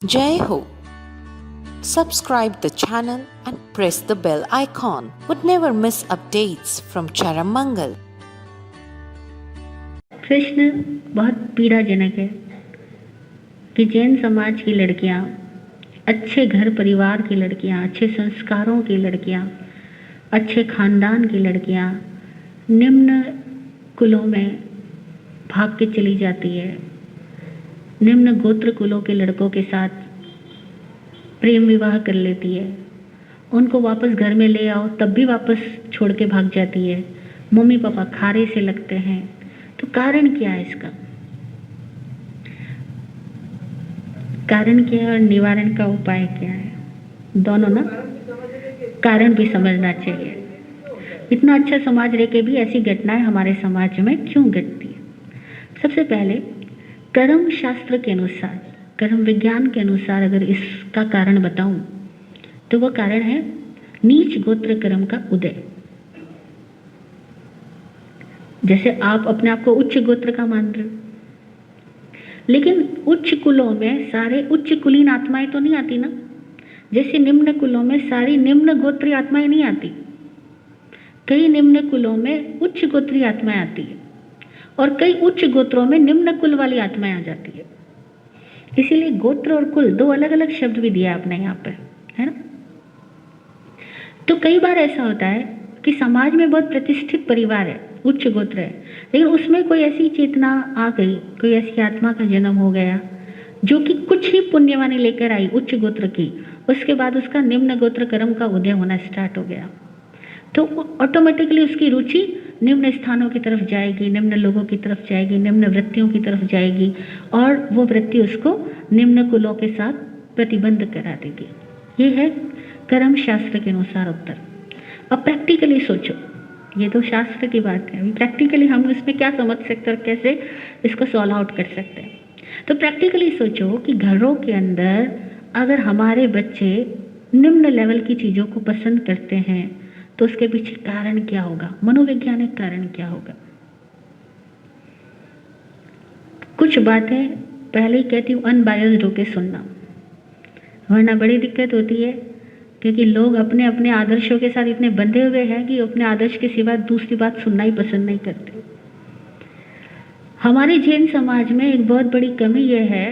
Jai Ho. Subscribe the channel and press the bell icon. Would never miss updates from Charamangal. प्रश्न बहुत पीड़ाजनक है कि जैन समाज की लड़कियां, अच्छे घर परिवार की लड़कियां, अच्छे संस्कारों की लड़कियां, अच्छे खानदान की लड़कियां निम्न कुलों में भाग के चली जाती है, निम्न गोत्र कुलों के लड़कों के साथ प्रेम विवाह कर लेती है, उनको वापस घर में ले आओ तब भी वापस छोड़ के भाग जाती है, मम्मी पापा खारे से लगते हैं। तो कारण क्या है इसका? कारण क्या है और निवारण का उपाय क्या है? दोनों ना, कारण भी समझना चाहिए। इतना अच्छा समाज रह के भी ऐसी घटनाएं हमारे समाज में क्यों घटती है? सबसे पहले कर्म शास्त्र के अनुसार, कर्म विज्ञान के अनुसार अगर इसका कारण बताऊं तो वह कारण है नीच गोत्र कर्म का उदय। जैसे आप अपने आप को उच्च गोत्र का मान रहे हो, लेकिन उच्च कुलों में सारे उच्च कुलीन आत्माएं तो नहीं आती ना, जैसे निम्न कुलों में सारी निम्न गोत्री आत्माएं नहीं आती। कई निम्न कुलों में उच्च गोत्री आत्माएं आती है और कई उच्च गोत्रों में निम्न कुल वाली आत्माएं आ जाती है। इसीलिए गोत्र और कुल दो अलग अलग शब्द भी दिया आपने यहाँ पे, है ना। तो कई बार ऐसा होता है कि समाज में बहुत प्रतिष्ठित परिवार है, उच्च गोत्र है, लेकिन उसमें कोई ऐसी चेतना आ गई, कोई ऐसी आत्मा का जन्म हो गया जो कि कुछ ही पुण्यवानी लेकर आई उच्च गोत्र की, उसके बाद उसका निम्न गोत्र कर्म का उदय होना स्टार्ट हो गया, तो ऑटोमेटिकली उसकी रुचि निम्न स्थानों की तरफ जाएगी, निम्न लोगों की तरफ जाएगी, निम्न वृत्तियों की तरफ जाएगी और वो वृत्ति उसको निम्न कुलों के साथ प्रतिबंध करा देगी। ये है कर्म शास्त्र के अनुसार उत्तर। अब प्रैक्टिकली सोचो, ये तो शास्त्र की बात है, अभी प्रैक्टिकली हम इसमें क्या समझ सकते हैं और कैसे इसको सॉल्व आउट कर सकते हैं। तो प्रैक्टिकली सोचो कि घरों के अंदर अगर हमारे बच्चे निम्न लेवल की चीज़ों को पसंद करते हैं तो उसके पीछे कारण क्या होगा, मनोवैज्ञानिक कारण क्या होगा। कुछ बातें पहले ही कहती हूँ अनबायस्ड होकर सुनना, वरना बड़ी दिक्कत होती है, क्योंकि लोग अपने अपने आदर्शों के साथ इतने बंधे हुए हैं कि अपने आदर्श के सिवा दूसरी बात सुनना ही पसंद नहीं करते। हमारे जैन समाज में एक बहुत बड़ी कमी यह है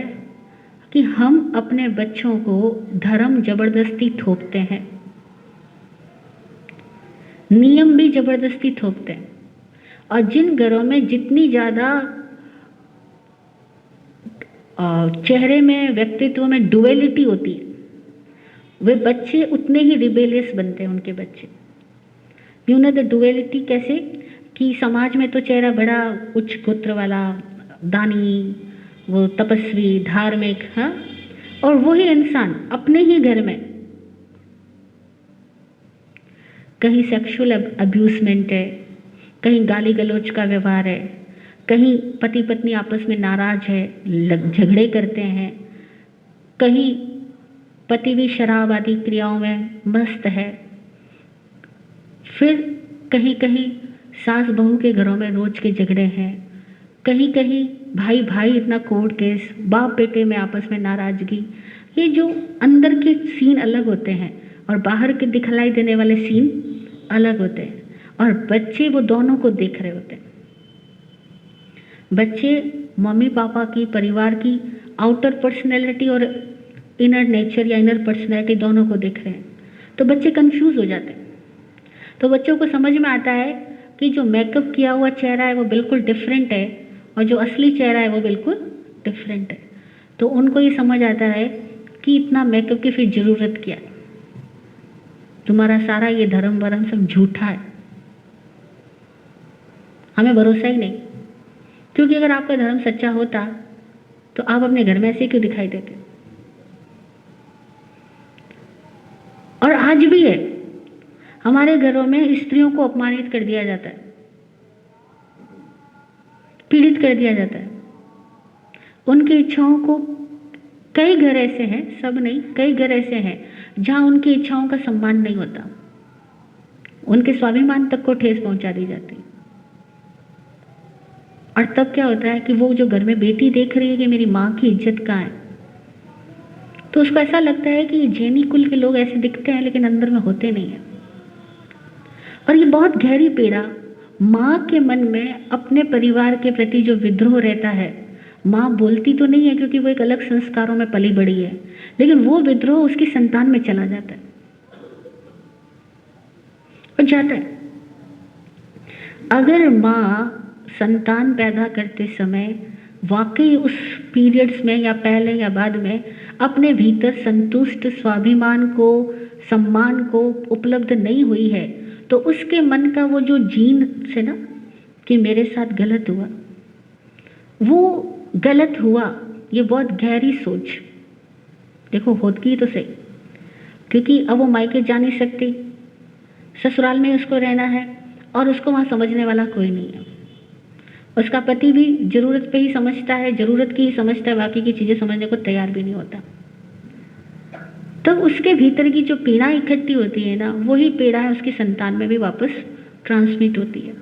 कि हम अपने बच्चों को धर्म जबरदस्ती थोपते हैं, नियम भी जबरदस्ती थोपते हैं। और जिन घरों में जितनी ज़्यादा चेहरे में, व्यक्तित्व में डुअलिटी होती है, वे बच्चे उतने ही रिबेलियस बनते हैं। उनके बच्चे यू नो द डुअलिटी कैसे कि समाज में तो चेहरा बड़ा उच्च गोत्र वाला, दानी, वो तपस्वी, धार्मिक, हाँ, और वही इंसान अपने ही घर में कहीं सेक्सुअल अब्यूजमेंट है, कहीं गाली गलौज का व्यवहार है, कहीं पति पत्नी आपस में नाराज है, झगड़े करते हैं, कहीं पति भी शराब आदि क्रियाओं में मस्त है, फिर कहीं कहीं सास बहू के घरों में रोज के झगड़े हैं, कहीं कहीं भाई भाई इतना कोर्ट केस, बाप बेटे में आपस में नाराजगी। ये जो अंदर के सीन अलग होते हैं और बाहर के दिखलाई देने वाले सीन अलग होते हैं, और बच्चे वो दोनों को देख रहे होते हैं। बच्चे मम्मी पापा की, परिवार की आउटर पर्सनैलिटी और इनर नेचर या इनर पर्सनैलिटी दोनों को देख रहे हैं, तो बच्चे कंफ्यूज हो जाते हैं। तो बच्चों को समझ में आता है कि जो मेकअप किया हुआ चेहरा है वो बिल्कुल डिफरेंट है और जो असली चेहरा है वो बिल्कुल डिफरेंट है। तो उनको ये समझ आता है कि इतना मेकअप की फिर ज़रूरत क्या है, तुम्हारा सारा ये धर्म वरम सब झूठा है, हमें भरोसा ही नहीं। क्योंकि अगर आपका धर्म सच्चा होता तो आप अपने घर में ऐसे क्यों दिखाई देते। और आज भी है, हमारे घरों में स्त्रियों को अपमानित कर दिया जाता है, पीड़ित कर दिया जाता है। उनकी इच्छाओं को, कई घर ऐसे हैं, सब नहीं, कई घर ऐसे हैं जहां उनकी इच्छाओं का सम्मान नहीं होता, उनके स्वाभिमान तक को ठेस पहुंचा दी जाती है। और तब क्या होता है कि वो जो घर में बेटी देख रही है कि मेरी माँ की इज्जत कहाँ है, तो उसको ऐसा लगता है कि जैनी कुल के लोग ऐसे दिखते हैं लेकिन अंदर में होते नहीं हैं। और ये बहुत गहरी पीड़ा माँ के मन में अपने परिवार के प्रति जो विद्रोह रहता है, माँ बोलती तो नहीं है क्योंकि वो एक अलग संस्कारों में पली बड़ी है, लेकिन वो विद्रोह उसकी संतान में चला जाता है और जाता है। अगर माँ संतान पैदा करते समय वाकई उस पीरियड्स में या पहले या बाद में अपने भीतर संतुष्ट स्वाभिमान को, सम्मान को उपलब्ध नहीं हुई है, तो उसके मन का वो जो जीन से ना कि मेरे साथ गलत हुआ, वो गलत हुआ, ये बहुत गहरी सोच देखो होती तो सही, क्योंकि अब वो मायके जा नहीं सकती, ससुराल में उसको रहना है और उसको वहाँ समझने वाला कोई नहीं है। उसका पति भी ज़रूरत पे ही समझता है, ज़रूरत की ही समझता है, बाकी की चीज़ें समझने को तैयार भी नहीं होता। तो उसके भीतर की जो पीड़ा इकट्ठी होती है ना, वही पीड़ा है उसकी संतान में भी वापस ट्रांसमिट होती है।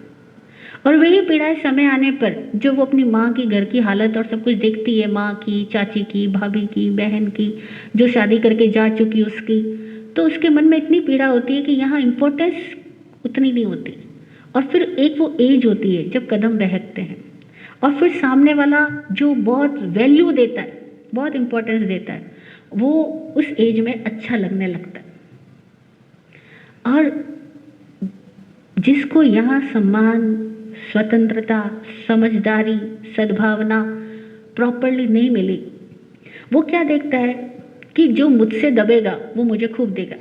और वही पीड़ाएं समय आने पर जो वो अपनी माँ की घर की हालत और सब कुछ देखती है, माँ की, चाची की, भाभी की, बहन की, जो शादी करके जा चुकी उसकी, तो उसके मन में इतनी पीड़ा होती है कि यहाँ इम्पोर्टेंस उतनी नहीं होती। और फिर एक वो एज होती है जब कदम बहकते हैं, और फिर सामने वाला जो बहुत वैल्यू देता है, बहुत इम्पोर्टेंस देता है, वो उस एज में अच्छा लगने लगता है। और जिसको यहाँ सम्मान, स्वतंत्रता, समझदारी, सद्भावना प्रॉपरली नहीं मिली, वो क्या देखता है कि जो मुझसे दबेगा वो मुझे खूब देगा।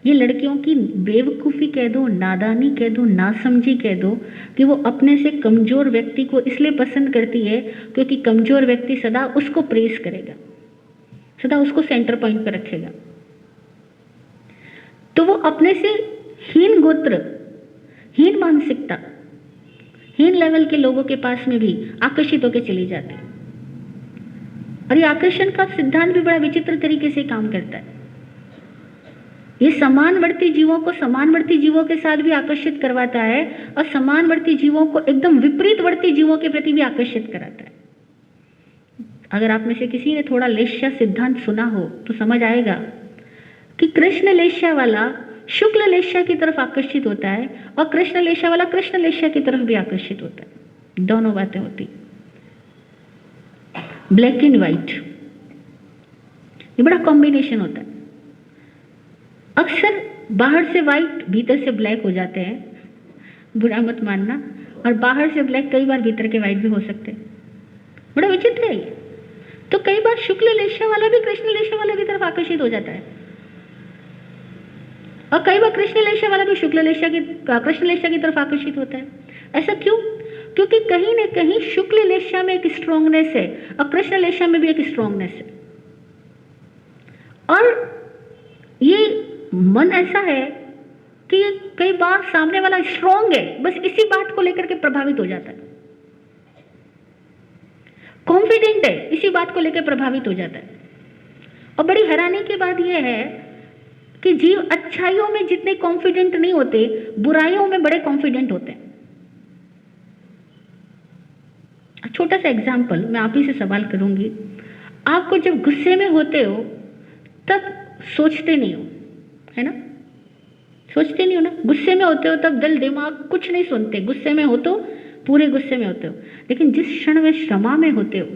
ये लड़कियों की बेवकूफ़ी कह दो, नादानी कह दो, नासमझी कह दो कि वो अपने से कमज़ोर व्यक्ति को इसलिए पसंद करती है क्योंकि कमज़ोर व्यक्ति सदा उसको प्रेस करेगा, सदा उसको सेंटर पॉइंट पर रखेगा। तो वो अपने से हीन गोत्र, हीन मानसिकता, हीन लेवल के लोगों के पास में भी आकर्षित होकर चली जाती है। और ये आकर्षण का सिद्धांत भी बड़ा विचित्र तरीके से काम करता है। ये समानवर्ती जीवों को समानवर्ती जीवों के साथ भी आकर्षित करवाता है और समानवर्ती जीवों को एकदम विपरीतवर्ती जीवों के प्रति भी आकर्षित कराता है। अगर आप में से किसी ने थोड़ा लेश्या सिद्धांत सुना हो तो समझ आएगा कि कृष्ण लेश्या वाला शुक्ल लेश्या की तरफ आकर्षित होता है और कृष्ण लेश्या वाला कृष्ण लेश्या की तरफ भी आकर्षित होता है। दोनों बातें होती, ब्लैक एंड व्हाइट, ये बड़ा कॉम्बिनेशन होता है। अक्सर बाहर से व्हाइट भीतर से ब्लैक हो जाते हैं, बुरा मत मानना, और बाहर से ब्लैक कई बार भीतर के व्हाइट भी हो सकते हैं। बड़ा विचित्र है ये। तो कई बार शुक्ल लेश्या वाला भी कृष्ण लेश्या वाला की तरफ आकर्षित हो जाता है और कई बार कृष्ण लेश्या वाला भी कृष्ण लेश्या की तरफ आकर्षित होता है। ऐसा क्यों? क्योंकि कहीं न कहीं शुक्ल लेश्या में एक स्ट्रॉन्गनेस है और कृष्ण लेश्या में भी एक स्ट्रॉन्गनेस है। और ये मन ऐसा है कि कई बार सामने वाला स्ट्रॉन्ग है, बस इसी बात को लेकर के प्रभावित हो जाता है, कॉन्फिडेंट है, इसी बात को लेकर प्रभावित हो जाता है। और बड़ी हैरानी की बात यह है कि जीव अच्छाइयों में जितने कॉन्फिडेंट नहीं होते, बुराइयों में बड़े कॉन्फिडेंट होते हैं। छोटा सा एग्जाम्पल मैं आप ही से सवाल करूंगी, आपको जब गुस्से में होते हो तब सोचते नहीं हो, है ना? सोचते नहीं हो ना? गुस्से में होते हो तब दिल दिमाग कुछ नहीं सुनते, गुस्से में हो तो पूरे गुस्से में होते हो। लेकिन जिस क्षण में क्षमा में होते हो,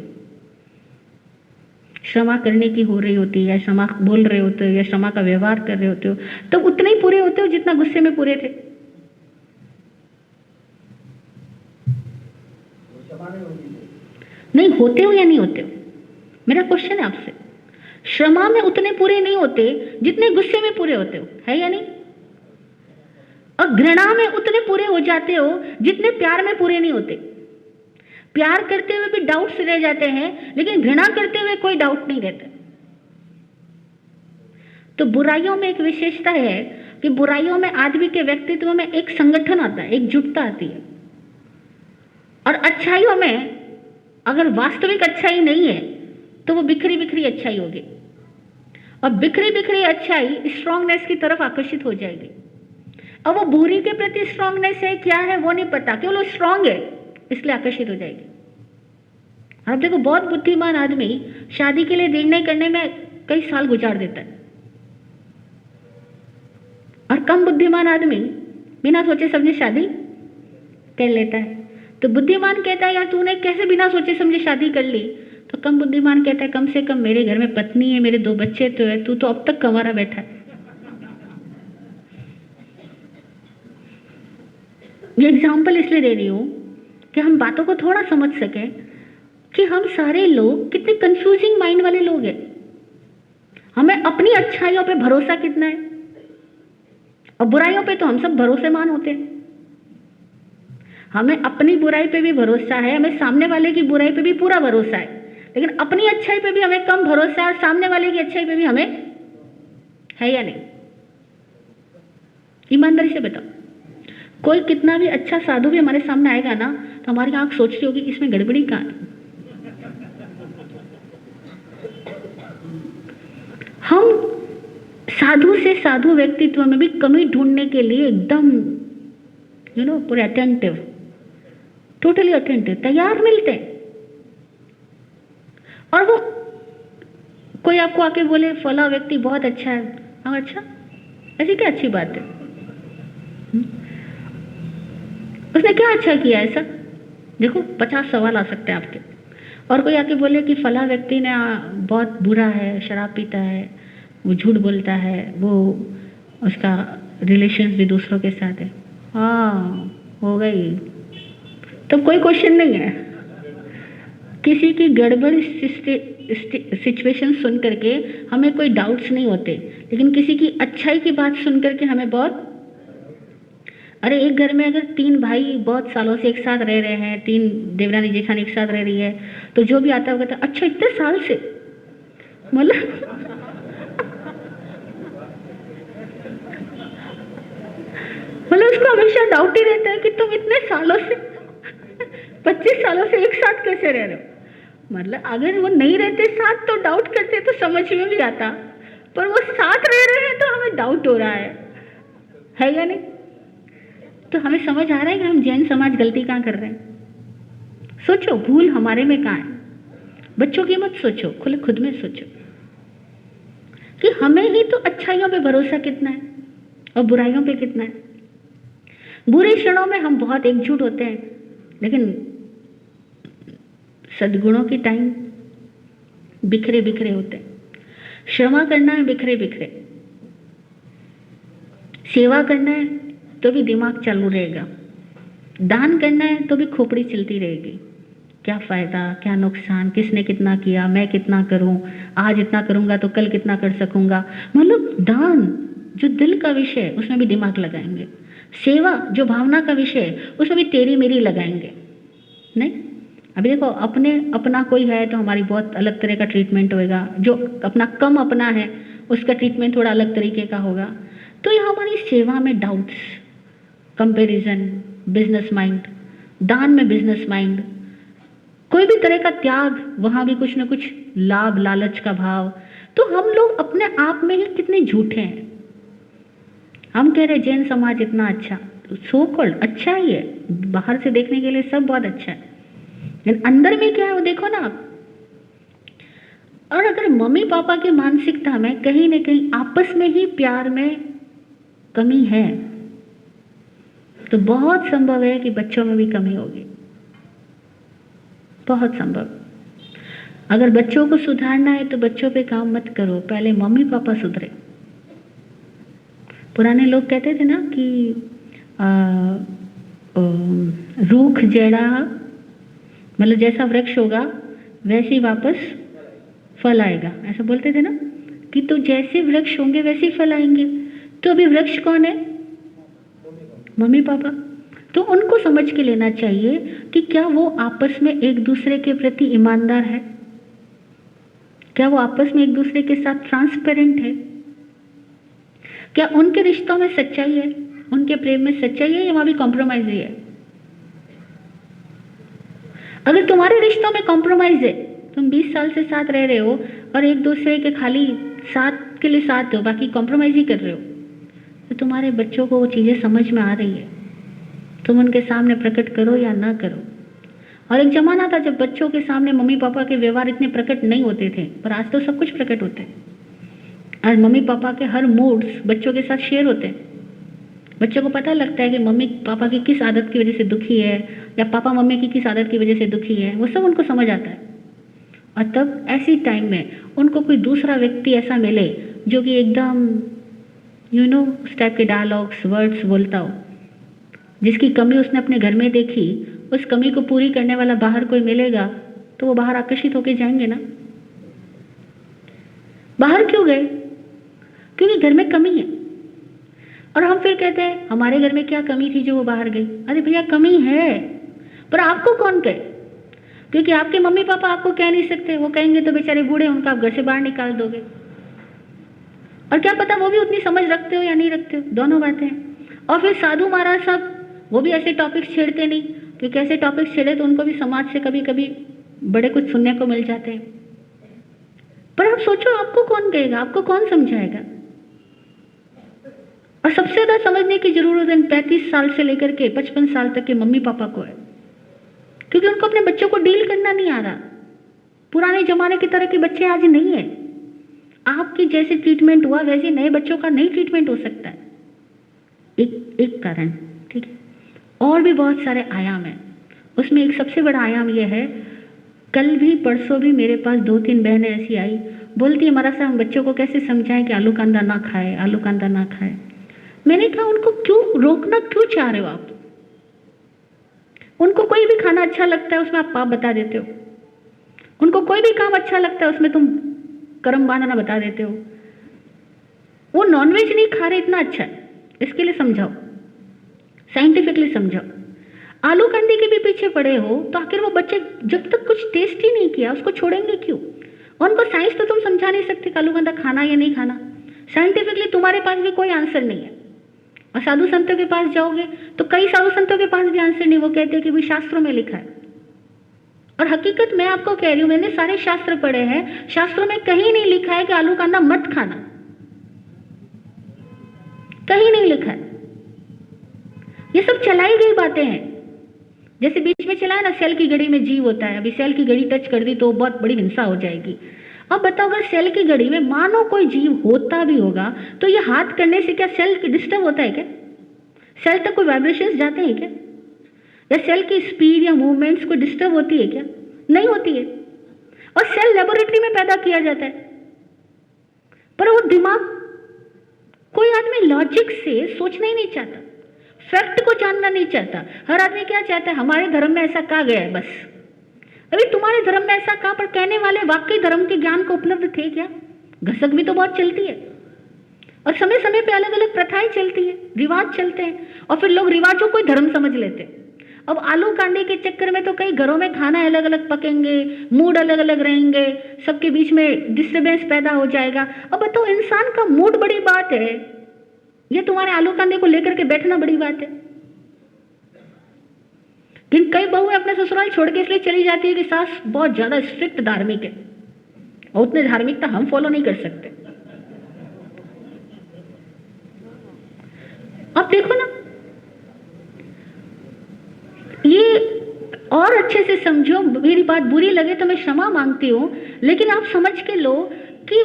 क्षमा करने की हो रही होती है, या क्षमा बोल रहे होते हो, या क्षमा का व्यवहार कर रहे होते हो, तब उतने ही पूरे होते हो जितना गुस्से में पूरे थे। नहीं होते हो या नहीं होते हो? मेरा क्वेश्चन है आपसे। क्षमा में उतने पूरे नहीं होते जितने गुस्से में पूरे होते हो, है या नहीं? और घृणा में उतने पूरे हो जाते हो जितने प्यार में पूरे नहीं होते। प्यार करते हुए भी डाउट्स रह जाते हैं, लेकिन घृणा करते हुए कोई डाउट नहीं रहता। तो बुराइयों में एक विशेषता है कि बुराइयों में आदमी के व्यक्तित्व में एक संगठन आता है, एकजुटता आती है। और अच्छाइयों में अगर वास्तविक अच्छाई नहीं है तो वो बिखरी बिखरी अच्छाई होगी, और बिखरी बिखरी अच्छाई स्ट्रांगनेस की तरफ आकर्षित हो जाएगी। अब वो बुरी के प्रति स्ट्रांगनेस है क्या है वो नहीं पता, केवल वो स्ट्रांग है इसलिए आकर्षित हो जाएगी। आप देखो बहुत बुद्धिमान आदमी शादी के लिए निर्णय करने में कई साल गुजार देता है, और कम बुद्धिमान आदमी बिना सोचे समझे शादी कर लेता है। तो बुद्धिमान कहता है यार तूने कैसे बिना सोचे समझे शादी कर ली, तो कम बुद्धिमान कहता है कम से कम मेरे घर में पत्नी है, मेरे 2 बच्चे तो है, तू तो अब तक कमारा बैठा है। ये एग्जाम्पल इसलिए दे रही हूं कि हम बातों को थोड़ा समझ सकें कि हम सारे लोग कितने कंफ्यूजिंग माइंड वाले लोग हैं। हमें अपनी अच्छाइयों पे भरोसा कितना है, और बुराइयों पे तो हम सब भरोसेमान होते हैं। हमें अपनी बुराई पे भी भरोसा है, हमें सामने वाले की बुराई पे भी पूरा भरोसा है, लेकिन अपनी अच्छाई पे भी हमें कम भरोसा है, और सामने वाले की अच्छाई पे भी हमें है या नहीं? ईमानदारी से बताओ, कोई कितना भी अच्छा साधु भी हमारे सामने आएगा ना, तो हमारी आंख सोच रही होगी इसमें गड़बड़ी कहाँ है। हम साधु से साधु व्यक्तित्व में भी कमी ढूंढने के लिए एकदम पूरे अटेंटिव, टोटली अटेंटिव तैयार मिलते हैं। और वो कोई आपको आके बोले फला व्यक्ति बहुत अच्छा है, हाँ अच्छा, ऐसी क्या अच्छी बात है? उसने क्या अच्छा किया ऐसा? देखो 50 सवाल आ सकते हैं आपके। और कोई आके बोले कि फला व्यक्ति ने बहुत बुरा है, शराब पीता है, वो झूठ बोलता है, वो उसका रिलेशन भी दूसरों के साथ है, हाँ हो गई, तो कोई क्वेश्चन नहीं है। किसी की गड़बड़ सिचुएशन सुन करके हमें कोई डाउट्स नहीं होते, लेकिन किसी की अच्छाई की बात सुन करके हमें बहुत, अरे एक घर में अगर 3 भाई बहुत सालों से एक साथ रह रहे हैं, 3 देवरानी जेठानी एक साथ रह रही है, तो जो भी आता है वो कहता है अच्छा इतने साल से, मतलब उसको हमेशा डाउट ही रहता है कि तुम इतने सालों से 25 सालों से एक साथ कैसे रह रहे हो। मतलब अगर वो नहीं रहते साथ तो डाउट करते तो समझ में भी आता, पर वो साथ रह रहे हैं तो हमें डाउट हो रहा है या नहीं? तो हमें समझ आ रहा है कि हम जैन समाज गलती कहाँ कर रहे हैं। सोचो भूल हमारे में कहाँ है। बच्चों की मत सोचो, खुद में सोचो कि हमें ही तो अच्छाइयों पे भरोसा कितना है और बुराइयों पे कितना है। बुरे क्षणों में हम बहुत एकजुट होते हैं, लेकिन सद्गुणों की टाइम बिखरे बिखरे होते हैं। क्षमा करना है बिखरे बिखरे, सेवा करना है तो भी दिमाग चालू रहेगा, दान करना है तो भी खोपड़ी चलती रहेगी। क्या फायदा, क्या नुकसान, किसने कितना किया, मैं कितना करूं, आज इतना करूंगा तो कल कितना कर सकूंगा। मतलब दान जो दिल का विषय है उसमें भी दिमाग लगाएंगे, सेवा जो भावना का विषय है उसमें भी तेरी मेरी लगाएंगे। नहीं, अभी देखो अपना कोई है तो हमारी बहुत अलग तरह का ट्रीटमेंट होएगा, जो अपना कम अपना है उसका ट्रीटमेंट थोड़ा अलग तरीके का होगा। तो यह हमारी सेवा में डाउट्स, कंपैरिजन, बिजनेस माइंड, दान में बिजनेस माइंड, कोई भी तरह का त्याग, वहां भी कुछ ना कुछ लाभ लालच का भाव। तो हम लोग अपने आप में ही कितने झूठे हैं। हम कह रहे जैन समाज इतना अच्छा, सो कॉल्ड अच्छा ही है, बाहर से देखने के लिए सब बहुत अच्छा है, लेकिन अंदर में क्या है वो देखो ना आप। और अगर मम्मी पापा की मानसिकता में कहीं ना कहीं आपस में ही प्यार में कमी है तो बहुत संभव है कि बच्चों में भी कमी होगी, बहुत संभव। अगर बच्चों को सुधारना है तो बच्चों पे काम मत करो, पहले मम्मी पापा सुधरे। पुराने लोग कहते थे ना कि रूख जड़ा, मतलब जैसा वृक्ष होगा वैसे ही वापस फल आएगा, ऐसा बोलते थे ना कि तो जैसे वृक्ष होंगे वैसे ही फल आएंगे। तो अभी वृक्ष कौन है? Mummy papa. तो उनको समझ के लेना चाहिए कि क्या वो आपस में एक दूसरे के प्रति ईमानदार है, क्या वो आपस में एक दूसरे के साथ ट्रांसपेरेंट है, क्या उनके रिश्तों में सच्चाई है, उनके प्रेम में सच्चाई है या वहां भी कॉम्प्रोमाइज है। अगर तुम्हारे रिश्तों में कॉम्प्रोमाइज है, तुम 20 साल से साथ रह रहे हो और एक दूसरे के खाली साथ के लिए साथ हो, बाकी कॉम्प्रोमाइज ही कर रहे हो, तो तुम्हारे बच्चों को वो चीजें समझ में आ रही है। तुम उनके सामने प्रकट करो या ना करो, और एक ज़माना था जब बच्चों के सामने मम्मी पापा के व्यवहार इतने प्रकट नहीं होते थे, पर आज तो सब कुछ प्रकट होते हैं। आज मम्मी पापा के हर मूड्स बच्चों के साथ शेयर होते हैं। बच्चों को पता लगता है कि मम्मी पापा की किस आदत की वजह से दुखी है, या पापा मम्मी की किस आदत की वजह से दुखी है, वो सब उनको समझ आता है। और तब ऐसी टाइम में उनको कोई दूसरा व्यक्ति ऐसा मिले जो कि एकदम उस टाइप के डायलॉग्स वर्ड्स बोलता हो, जिसकी कमी उसने अपने घर में देखी, उस कमी को पूरी करने वाला बाहर कोई मिलेगा, तो वो बाहर आकर्षित होके जाएंगे ना। बाहर क्यों गए? क्योंकि घर में कमी है। और हम फिर कहते हैं हमारे घर में क्या कमी थी जो वो बाहर गई। अरे भैया कमी है, पर आपको कौन कहे? क्योंकि आपके मम्मी पापा आपको कह नहीं सकते, वो कहेंगे तो बेचारे बूढ़े, उनका आप घर से बाहर निकाल दोगे। और क्या पता वो भी उतनी समझ रखते हो या नहीं रखते हो, दोनों बातें हैं। और फिर साधु महाराज साहब वो भी ऐसे टॉपिक्स छेड़ते नहीं, क्योंकि ऐसे टॉपिक्स छेड़े तो उनको भी समाज से कभी कभी बड़े कुछ सुनने को मिल जाते हैं। पर आप सोचो, आपको कौन कहेगा, आपको कौन समझाएगा? और सबसे ज्यादा समझने की जरूरत इन 35 साल से लेकर के 55 साल तक के मम्मी पापा को है, क्योंकि उनको अपने बच्चों को डील करना नहीं आ रहा। पुराने जमाने की तरह के बच्चे आज नहीं है। आपकी जैसे ट्रीटमेंट हुआ वैसे नए बच्चों का नहीं ट्रीटमेंट हो सकता है। एक कारण, ठीक है। और भी बहुत सारे आयाम हैं। उसमें एक सबसे बड़ा आयाम यह है, कल भी परसों भी मेरे पास 2-3 बहनें ऐसी आई, बोलती है महाराज साहब हम बच्चों को कैसे समझाएं कि आलू कांदा ना खाए, आलू कांदा ना खाए। मैंने कहा उनको क्यों रोकना, क्यों चाह रहे हो आप? उनको कोई भी खाना अच्छा लगता है उसमें आप पाप बता देते हो। उनको कोई भी काम अच्छा लगता है उसमें तुम कर्म बनाना बता देते हो। वो नॉनवेज नहीं खा रहे, इतना अच्छा है, इसके लिए समझाओ, साइंटिफिकली समझाओ। आलू कंदी के भी पीछे पड़े हो तो आखिर वो बच्चे जब तक कुछ टेस्ट ही नहीं किया उसको छोड़ेंगे क्यों? और उनको साइंस तो तुम समझा नहीं सकते आलू कंदा खाना या नहीं खाना। साइंटिफिकली तुम्हारे पास भी कोई आंसर नहीं है। और साधु संतों के पास जाओगे तो कई साधु संतों के पास भी आंसर नहीं। वो कहते हैं कि भाई शास्त्रों में लिखा है। और हकीकत मैं आपको कह रही हूं, मैंने सारे शास्त्र पढ़े हैं, शास्त्रों में कहीं नहीं लिखा है कि आलू कांदा मत खाना, कहीं नहीं लिखा है। ये सब चलाई गई बातें हैं। जैसे बीच में चला है ना, सेल की घड़ी में जीव होता है, अभी सेल की घड़ी टच कर दी तो बहुत बड़ी हिंसा हो जाएगी। अब बताओ, अगर सेल की घड़ी में मानो कोई जीव होता भी होगा तो ये हाथ करने से क्या सेल डिस्टर्ब होता है क्या? सेल तक कोई वाइब्रेशंस जाते हैं क्या? या सेल की स्पीड या मूवमेंट्स को डिस्टर्ब होती है क्या? नहीं होती है। और सेल लेबोरेटरी में पैदा किया जाता है, पर वो दिमाग, कोई आदमी लॉजिक से सोचना ही नहीं चाहता, फैक्ट को जानना नहीं चाहता। हर आदमी क्या चाहता है, हमारे धर्म में ऐसा कहा गया है बस। अभी तुम्हारे धर्म में ऐसा कहा, पर कहने वाले वाकई धर्म के ज्ञान को उपलब्ध थे क्या? घसक भी तो बहुत चलती है, और समय समय पे अलग अलग प्रथाएं चलती है, रिवाज चलते हैं, और फिर लोग रिवाजों को धर्म समझ लेते हैं। अब आलू कांडे के चक्कर में तो कई घरों में खाना अलग अलग पकेंगे, मूड अलग अलग रहेंगे, सबके बीच में डिस्टर्बेंस पैदा हो जाएगा। अब बताओ, इंसान का मूड बड़ी बात है, ये तुम्हारे आलू कांदे को लेकर के बैठना बड़ी बात है। लेकिन कई बहुएं अपने ससुराल छोड़ के इसलिए चली जाती है कि सास बहुत ज्यादा स्ट्रिक्ट धार्मिक है, और उतने धार्मिकता हम फॉलो नहीं कर सकते। अब देखो ना, ये और अच्छे से समझो। मेरी बात बुरी लगे तो मैं क्षमा मांगती हूं, लेकिन आप समझ के लो कि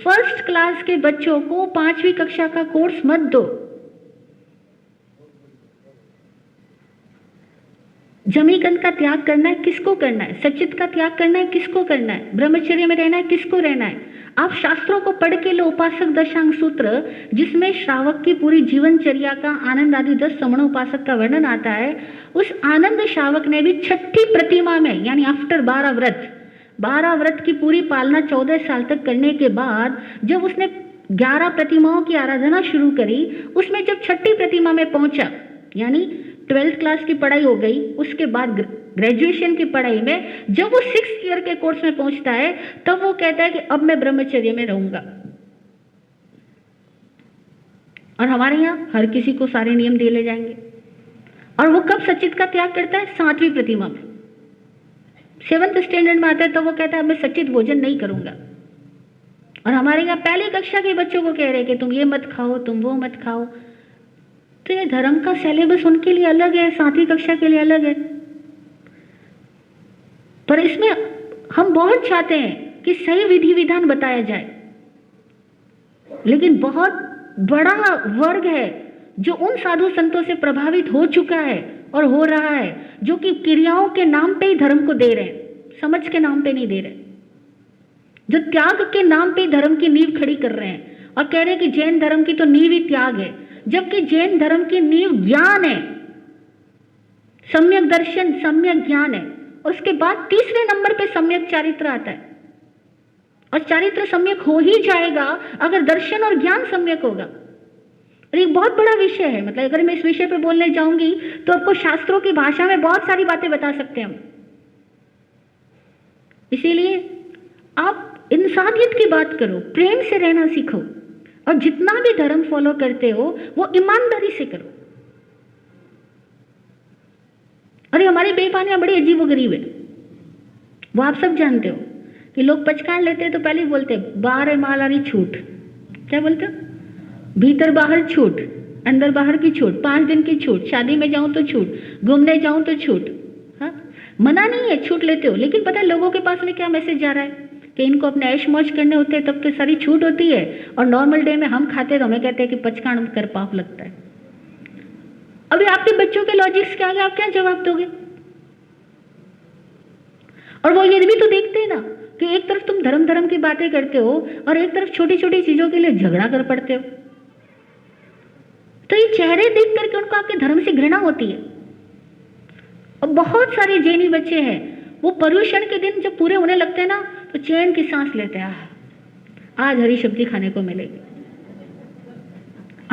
फर्स्ट क्लास के बच्चों को 5वीं कक्षा का कोर्स मत दो। जमीकंद का त्याग करना है, किसको करना है? सचित का त्याग करना है, किसको करना है? ब्रह्मचर्य में रहना है, किसको रहना है? आप शास्त्रों को पढ़ के लो, उपासक दशांग सूत्र, जिसमें श्रावक की पूरी जीवनचर्या का, आनंद आदि 10 समण उपासक का वर्णन आता है। उस आनंद श्रावक ने भी छठी प्रतिमा में, यानी आफ्टर 12 व्रत की पूरी पालना 14 साल तक करने के बाद जब उसने 11 प्रतिमाओं की आराधना शुरू करी, उसमें जब छठी प्रतिमा में पहुंचा, यानी 12th क्लास की पढ़ाई हो गई, उसके बाद ग्रेजुएशन की पढ़ाई में जब वो 6th ईयर के कोर्स में पहुंचता है, तब वो कहता है कि अब मैं ब्रह्मचर्य में रहूंगा। और हमारे यहाँ हर किसी को सारे नियम दे ले जाएंगे। और वो कब सचित का त्याग करता है? 7वीं प्रतिमा में, 7th स्टैंडर्ड में आता है, तो वो कहता है अब मैं सचित भोजन नहीं करूंगा। और हमारे यहाँ पहली कक्षा के बच्चों को कह रहे हैं कि तुम ये मत खाओ, तुम वो मत खाओ। तो ये धर्म का सिलेबस उनके लिए अलग है, 7वीं कक्षा के लिए अलग है। पर इसमें हम बहुत चाहते हैं कि सही विधि विधान बताया जाए, लेकिन बहुत बड़ा वर्ग है जो उन साधु संतों से प्रभावित हो चुका है और हो रहा है, जो कि क्रियाओं के नाम पे ही धर्म को दे रहे हैं, समझ के नाम पे नहीं दे रहे, जो त्याग के नाम पे धर्म की नींव खड़ी कर रहे हैं और कह रहे हैं कि जैन धर्म की तो नींव ही त्याग है, जबकि जैन धर्म की नींव ज्ञान है, सम्यक दर्शन, सम्यक ज्ञान है। और उसके बाद तीसरे नंबर पे सम्यक चारित्र आता है, और चारित्र सम्यक हो ही जाएगा अगर दर्शन और ज्ञान सम्यक होगा। और एक बहुत बड़ा विषय है, मतलब अगर मैं इस विषय पे बोलने जाऊंगी तो आपको शास्त्रों की भाषा में बहुत सारी बातें बता सकते हैं हम। इसीलिए आप इंसानियत की बात करो, प्रेम से रहना सीखो, और जितना भी धर्म फॉलो करते हो वो ईमानदारी से करो। अरे हमारी बेईमानियां बड़ी अजीबोगरीब है, वो आप सब जानते हो कि लोग पचकान लेते हैं तो पहले ही बोलते हैं बाहर मालारी छूट, क्या बोलते हो, भीतर बाहर छूट, अंदर बाहर की छूट, 5 दिन की छूट, शादी में जाऊं तो छूट, घूमने जाऊं तो छूट। हाँ, मना नहीं है, छूट लेते हो, लेकिन पता है लोगों के पास में क्या मैसेज जा रहा है कि इनको अपने ऐश मौज करने होते हैं तब तो सारी छूट होती है, और नॉर्मल डे में हम खाते तो हमें कहते हैं कि पचकान कर पाप लगता है। अभी आपके बच्चों के लॉजिक्स क्या है, आप क्या जवाब दोगे? और वो ये भी तो देखते हैं ना कि एक तरफ तुम धर्म धर्म की बातें करते हो और एक तरफ छोटी छोटी चीजों के लिए झगड़ा कर पड़ते हो, तो ये चेहरे देख करके उनको आपके धर्म से घृणा होती है। और बहुत सारे जैनी बच्चे हैं, वो पर्युषण के दिन जब पूरे होने लगते हैं ना तो चैन की सांस लेते हैं, आज हरी सब्जी खाने को मिलेगी।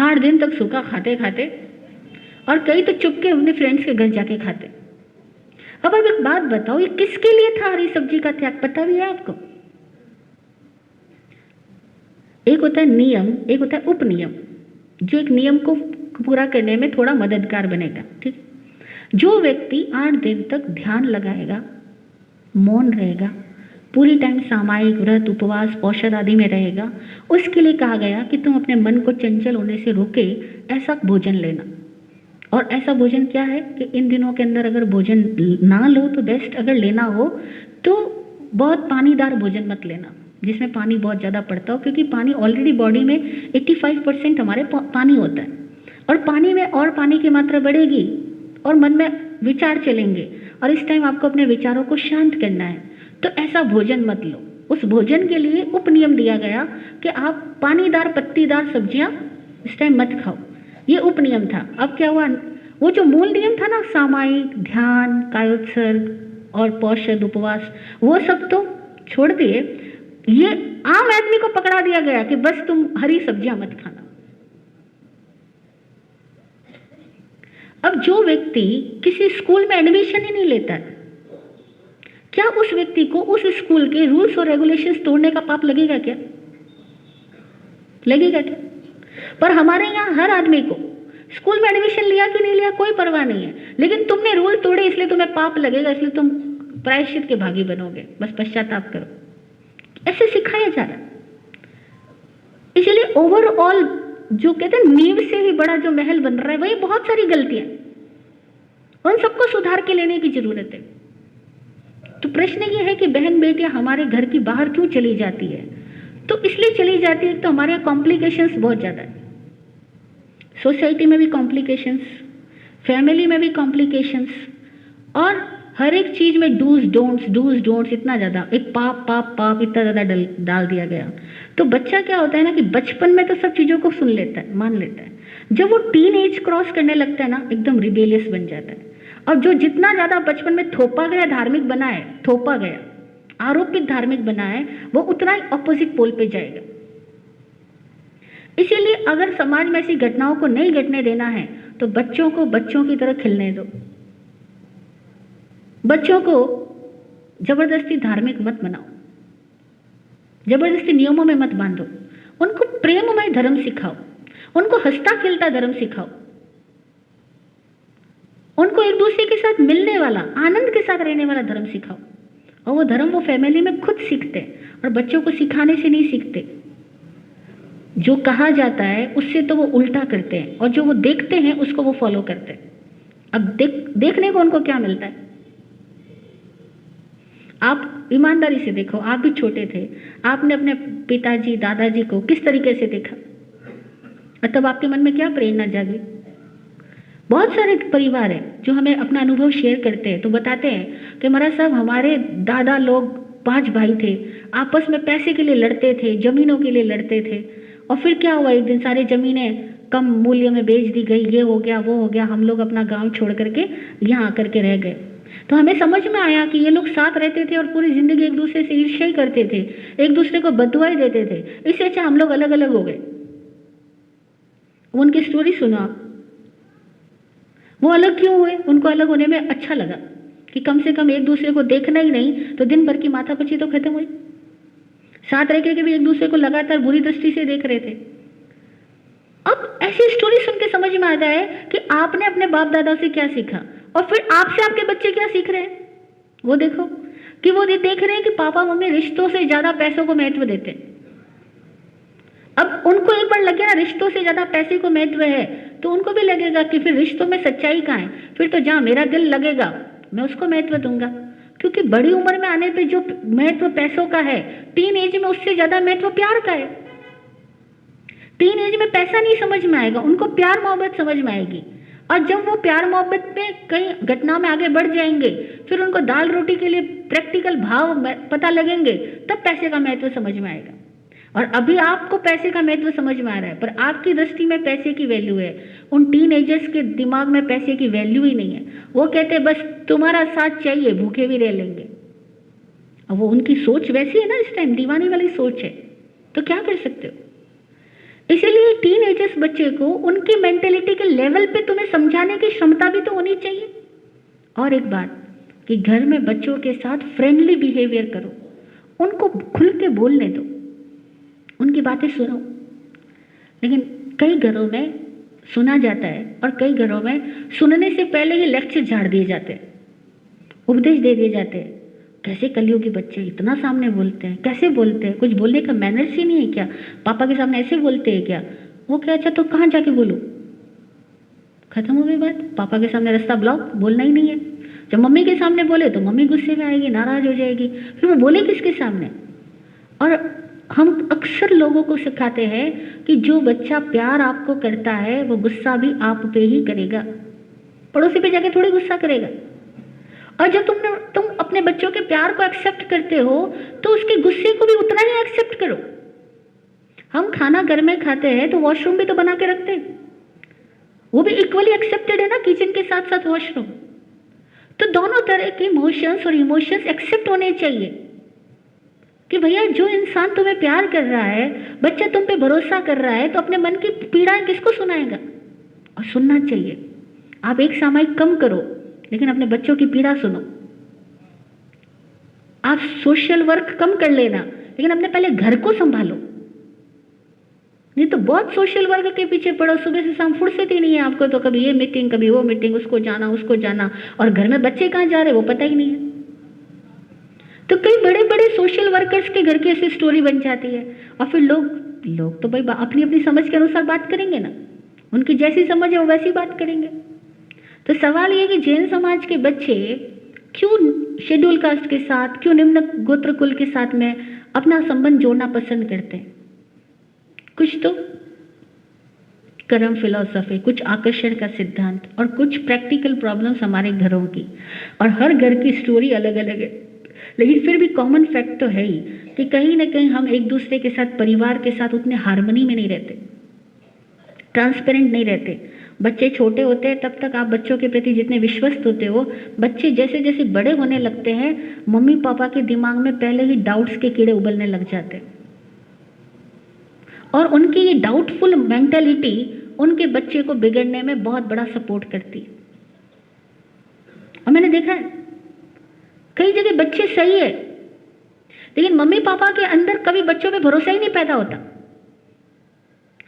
8 दिन तक सूखा खाते खाते, और कई तो चुपके अपने फ्रेंड्स के घर जाके खाते। अब एक बात बताओ, ये किसके लिए था हरी सब्जी का त्याग, पता भी है आपको? एक होता है नियम, एक होता है उपनियम, जो एक नियम को पूरा करने में थोड़ा मददगार बनेगा। ठीक, जो व्यक्ति 8 दिन तक ध्यान लगाएगा, मौन रहेगा, पूरी टाइम सामायिक व्रत उपवास औषध आदि में रहेगा, उसके लिए कहा गया कि तुम अपने मन को चंचल होने से रोके ऐसा भोजन लेना। और ऐसा भोजन क्या है कि इन दिनों के अंदर अगर भोजन ना लो तो बेस्ट, अगर लेना हो तो बहुत पानीदार भोजन मत लेना जिसमें पानी बहुत ज़्यादा पड़ता हो, क्योंकि पानी ऑलरेडी बॉडी में 85% हमारे पानी होता है, और पानी में और पानी की मात्रा बढ़ेगी और मन में विचार चलेंगे, और इस टाइम आपको अपने विचारों को शांत करना है, तो ऐसा भोजन मत लो। उस भोजन के लिए उपनियम दिया गया कि आप पानीदार पत्तीदार सब्जियां इस टाइम मत खाओ, ये उपनियम था। अब क्या हुआ, वो जो मूल नियम था ना, सामायिक ध्यान, कायोत्सर्ग और पौषध उपवास, वो सब तो छोड़ दिए, ये आम आदमी को पकड़ा दिया गया कि बस तुम हरी सब्जियां मत खाना। अब जो व्यक्ति किसी स्कूल में एडमिशन ही नहीं लेता है, क्या उस व्यक्ति को उस स्कूल के रूल्स और रेगुलेशंस तोड़ने का पाप लगेगा क्या? लगेगा क्या? पर हमारे यहाँ हर आदमी को स्कूल में एडमिशन लिया कि नहीं लिया कोई परवाह नहीं है, लेकिन तुमने रूल तोड़े इसलिए तुम्हें पाप लगेगा, इसलिए तुम प्रायश्चित के भागी बनोगे, बस पश्चाताप करो, ऐसे सिखाया जा रहा है। इसलिए ओवरऑल जो कहते हैं नींव से भी बड़ा जो महल बन रहा है, वही बहुत सारी गलतियां, उन सबको सुधार के लेने की जरूरत है। तो प्रश्न ये है कि बहन बेटियां हमारे घर की बाहर क्यों चली जाती है? तो इसलिए चली जाती है तो हमारे यहाँ कॉम्प्लिकेशंस बहुत ज़्यादा है, सोसाइटी में भी कॉम्प्लिकेशंस, फैमिली में भी कॉम्प्लिकेशंस, और हर एक चीज़ में डूज डोंट्स इतना ज़्यादा, एक पाप पाप पाप इतना ज़्यादा डाल दिया गया। तो बच्चा क्या होता है ना कि बचपन में तो सब चीज़ों को सुन लेता है, मान लेता है, जब वो टीन एज क्रॉस करने लगता है ना, एकदम रिबेलियस बन जाता है। और जो जितना ज़्यादा बचपन में थोपा गया धार्मिक बना है, थोपा गया आरोपित धार्मिक बना है, वो उतना ही ऑपोजिट पोल पे जाएगा। इसीलिए अगर समाज में ऐसी घटनाओं को नहीं घटने देना है तो बच्चों को बच्चों की तरह खिलने दो, बच्चों को जबरदस्ती धार्मिक मत बनाओ, जबरदस्ती नियमों में मत बांधो, उनको प्रेममय धर्म सिखाओ, उनको हंसता खेलता धर्म सिखाओ, उनको एक दूसरे के साथ मिलने वाला, आनंद के साथ रहने वाला धर्म सिखाओ। और वो धर्म वो फैमिली में खुद सीखते हैं और बच्चों को सिखाने से नहीं सीखते। जो कहा जाता है उससे तो वो उल्टा करते हैं, और जो वो देखते हैं उसको वो फॉलो करते हैं। अब देखने को उनको क्या मिलता है? आप ईमानदारी से देखो, आप भी छोटे थे, आपने अपने पिताजी दादाजी को किस तरीके से देखा, और तब आपके मन में क्या प्रेरणा जागी। बहुत सारे परिवार हैं जो हमें अपना अनुभव शेयर करते हैं, तो बताते हैं कि महाराज साहब हमारे दादा लोग 5 भाई थे, आपस में पैसे के लिए लड़ते थे, जमीनों के लिए लड़ते थे, और फिर क्या हुआ, एक दिन सारी जमीनें कम मूल्य में बेच दी गई, ये हो गया वो हो गया, हम लोग अपना गांव छोड़ करके यहाँ आकर के रह गए। तो हमें समझ में आया कि ये लोग साथ रहते थे और पूरी जिंदगी एक दूसरे से ईर्ष्या ही करते थे, एक दूसरे को बददुआएं देते थे, इससे अच्छा हम लोग अलग अलग हो गए। उनकी स्टोरी सुनो आप, वो अलग क्यों हुए, उनको अलग होने में अच्छा लगा कि कम से कम एक दूसरे को देखना ही नहीं तो दिन भर की माथापच्ची तो खत्म हुई। साथ रह के भी एक दूसरे को लगातार बुरी दृष्टि से देख रहे थे। अब ऐसी स्टोरी सुन के समझ में आता है कि आपने अपने बाप दादा से क्या सीखा और फिर आपसे आपके बच्चे क्या सीख रहे हैं। वो देखो कि वो देख रहे हैं कि पापा मम्मी रिश्तों से ज्यादा पैसों को महत्व देते हैं। अब उनको एक बार लगे ना रिश्तों से ज्यादा पैसे को महत्व है, तो उनको भी लगेगा कि फिर रिश्तों में सच्चाई कहाँ है, फिर तो जहां मेरा दिल लगेगा मैं उसको महत्व दूंगा। क्योंकि बड़ी उम्र में आने पे जो महत्व पैसों का है, टीन एज में उससे ज्यादा महत्व प्यार का है। टीन एज में पैसा नहीं समझ में आएगा, उनको प्यार मोहब्बत समझ में आएगी, और जब वो प्यार मोहब्बत में कई घटना में आगे बढ़ जाएंगे, फिर उनको दाल रोटी के लिए प्रैक्टिकल भाव पता लगेंगे, तब पैसे का महत्व समझ में आएगा। और अभी आपको पैसे का महत्व समझ में आ रहा है, पर आपकी दृष्टि में पैसे की वैल्यू है, उन टीनएजर्स के दिमाग में पैसे की वैल्यू ही नहीं है। वो कहते हैं बस तुम्हारा साथ चाहिए, भूखे भी रह लेंगे। अब वो उनकी सोच वैसी है ना, इस टाइम दीवानी वाली सोच है, तो क्या कर सकते हो। इसीलिए टीनएजर्स बच्चे को उनकी मेंटेलिटी के लेवल पे तुम्हें समझाने की क्षमता भी तो होनी चाहिए। और एक बात कि घर में बच्चों के साथ फ्रेंडली बिहेवियर करो, उनको खुल के बोलने दो, उनकी बातें सुनो। लेकिन कई घरों में सुना जाता है और कई घरों में सुनने से पहले ही लेक्चर झाड़ दिए जाते हैं, उपदेश दे दिए जाते हैं। कैसे कलियुगी बच्चे इतना सामने बोलते हैं, कैसे बोलते हैं, कुछ बोलने का मैनर्स ही नहीं है क्या, पापा के सामने ऐसे बोलते हैं क्या। वो क्या, अच्छा तो कहाँ जाके बोलूँ, खत्म हो गई बात। पापा के सामने रास्ता ब्लॉक, बोलना ही नहीं है। जब मम्मी के सामने बोले तो मम्मी गुस्से में आएगी, नाराज हो जाएगी, फिर वो बोले किसके सामने। और हम अक्सर लोगों को सिखाते हैं कि जो बच्चा प्यार आपको करता है वो गुस्सा भी आप पे ही करेगा, पड़ोसी पे जाके थोड़ी गुस्सा करेगा। और जब तुम अपने बच्चों के प्यार को एक्सेप्ट करते हो तो उसके गुस्से को भी उतना ही एक्सेप्ट करो। हम खाना घर में खाते हैं तो वॉशरूम भी तो बना के रखते हैं, वो भी इक्वली एक्सेप्टेड है ना, किचन के साथ साथ वॉशरूम। तो दोनों तरह के इमोशंस और इमोशंस एक्सेप्ट होने चाहिए कि भैया जो इंसान तुम्हें प्यार कर रहा है, बच्चा तुम पे भरोसा कर रहा है, तो अपने मन की पीड़ाएं किसको सुनाएगा। और सुनना चाहिए। आप एक सामायिक कम करो लेकिन अपने बच्चों की पीड़ा सुनो। आप सोशल वर्क कम कर लेना लेकिन अपने पहले घर को संभालो। नहीं तो बहुत सोशल वर्क के पीछे पड़ो, सुबह से शाम फुर्सत ही नहीं है आपको, तो कभी ये मीटिंग कभी वो मीटिंग, उसको जाना, और घर में बच्चे कहाँ जा रहे वो पता ही नहीं है। तो कई बड़े बड़े सोशल वर्कर्स के घर की ऐसी स्टोरी बन जाती है, और फिर लोग तो भाई अपनी अपनी समझ के अनुसार बात करेंगे ना, उनकी जैसी समझ है वो वैसी बात करेंगे। तो सवाल ये कि जैन समाज के बच्चे क्यों शेड्यूल कास्ट के साथ, क्यों निम्न गोत्र कुल के साथ में अपना संबंध जोड़ना पसंद करते हैं। कुछ तो कर्म फिलॉसफी, कुछ आकर्षण का सिद्धांत, और कुछ प्रैक्टिकल प्रॉब्लम्स हमारे घरों की, और हर घर की स्टोरी अलग अलग है। लेकिन फिर भी कॉमन फैक्ट तो है ही कि कहीं ना कहीं हम एक दूसरे के साथ, परिवार के साथ उतने हार्मनी में नहीं रहते, ट्रांसपेरेंट नहीं रहते। बच्चे छोटे होते हैं तब तक आप बच्चों के प्रति जितने विश्वस्त होते हो, बच्चे जैसे जैसे बड़े होने लगते हैं मम्मी पापा के दिमाग में पहले ही डाउट्स के कीड़े उबलने लग जाते हैं, और उनकी ये डाउटफुल मेंटालिटी उनके बच्चे को बिगड़ने में बहुत बड़ा सपोर्ट करती है। और मैंने देखा है कई जगह बच्चे सही है लेकिन मम्मी पापा के अंदर कभी बच्चों पे भरोसा ही नहीं पैदा होता।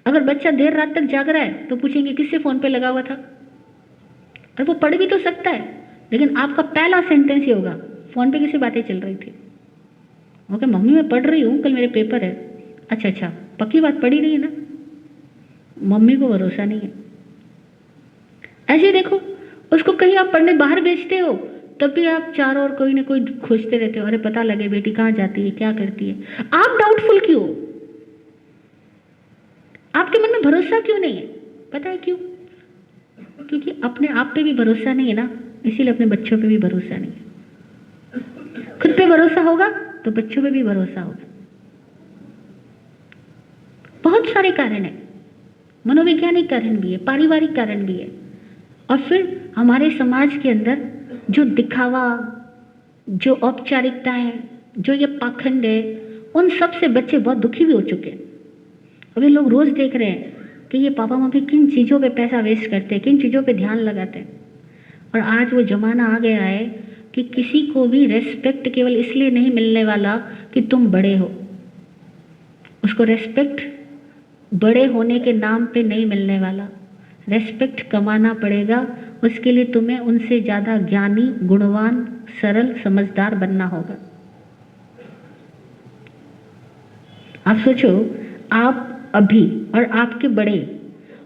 अगर बच्चा देर रात तक जाग रहा है तो पूछेंगे किससे फोन पे लगा हुआ था, और वो पढ़ भी तो सकता है लेकिन आपका पहला सेंटेंस ही होगा फोन पे किसी बातें चल रही थी। ओके मम्मी मैं पढ़ रही हूँ, कल मेरे पेपर है। अच्छा पक्की बात, पढ़ी रही है ना, मम्मी को भरोसा नहीं है। ऐसे देखो उसको कहीं आप पढ़ने बाहर भेजते हो तब भी आप चारों ओर कोई ना कोई खोजते रहते हो, अरे पता लगे बेटी कहाँ जाती है, क्या करती है। आप डाउटफुल क्यों? आपके मन में भरोसा क्यों नहीं है? पता है क्यों? क्योंकि अपने आप पे भी भरोसा नहीं है ना, इसीलिए अपने बच्चों पे भी भरोसा नहीं है। खुद पे भरोसा होगा तो बच्चों पे भी भरोसा होगा। बहुत सारे कारण है, मनोवैज्ञानिक कारण भी है, पारिवारिक कारण भी है, और फिर हमारे समाज के अंदर जो दिखावा, जो औपचारिकताएं, जो ये पाखंड है, उन सब से बच्चे बहुत दुखी भी हो चुके हैं। अभी लोग रोज देख रहे हैं कि ये पापा मम्मी किन चीज़ों पे पैसा वेस्ट करते हैं, किन चीज़ों पे ध्यान लगाते हैं। और आज वो जमाना आ गया है कि किसी को भी रेस्पेक्ट केवल इसलिए नहीं मिलने वाला कि तुम बड़े हो, उसको रेस्पेक्ट बड़े होने के नाम पे नहीं मिलने वाला। रेस्पेक्ट कमाना पड़ेगा, उसके लिए तुम्हें उनसे ज़्यादा ज्ञानी, गुणवान, सरल, समझदार बनना होगा। आप सोचो, आप अभी और आपके बड़े,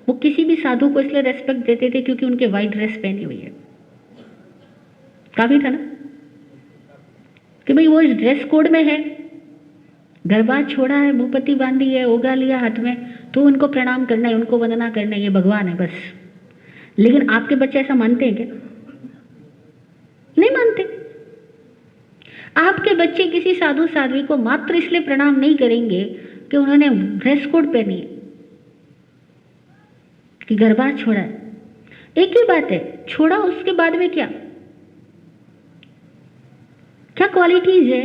वो किसी भी साधु को इसलिए रेस्पेक्ट देते थे क्योंकि उनके वाइट ड्रेस पहनी हुई है। काफी था ना कि भाई वो इस ड्रेस कोड में है, गरबा छोड़ा है, मुंहपत्ती बांधी है, ओगा लिया हाथ में, तो उनको प्रणाम करना है, उनको वंदना करना है, ये भगवान है बस। लेकिन आपके बच्चे ऐसा मानते हैं क्या? नहीं मानते। आपके बच्चे किसी साधु साध्वी को मात्र इसलिए प्रणाम नहीं करेंगे कि उन्होंने ड्रेस कोड पहनी है, कि गरबा छोड़ा है। एक ही बात है, छोड़ा, उसके बाद में क्या क्या क्वालिटीज है,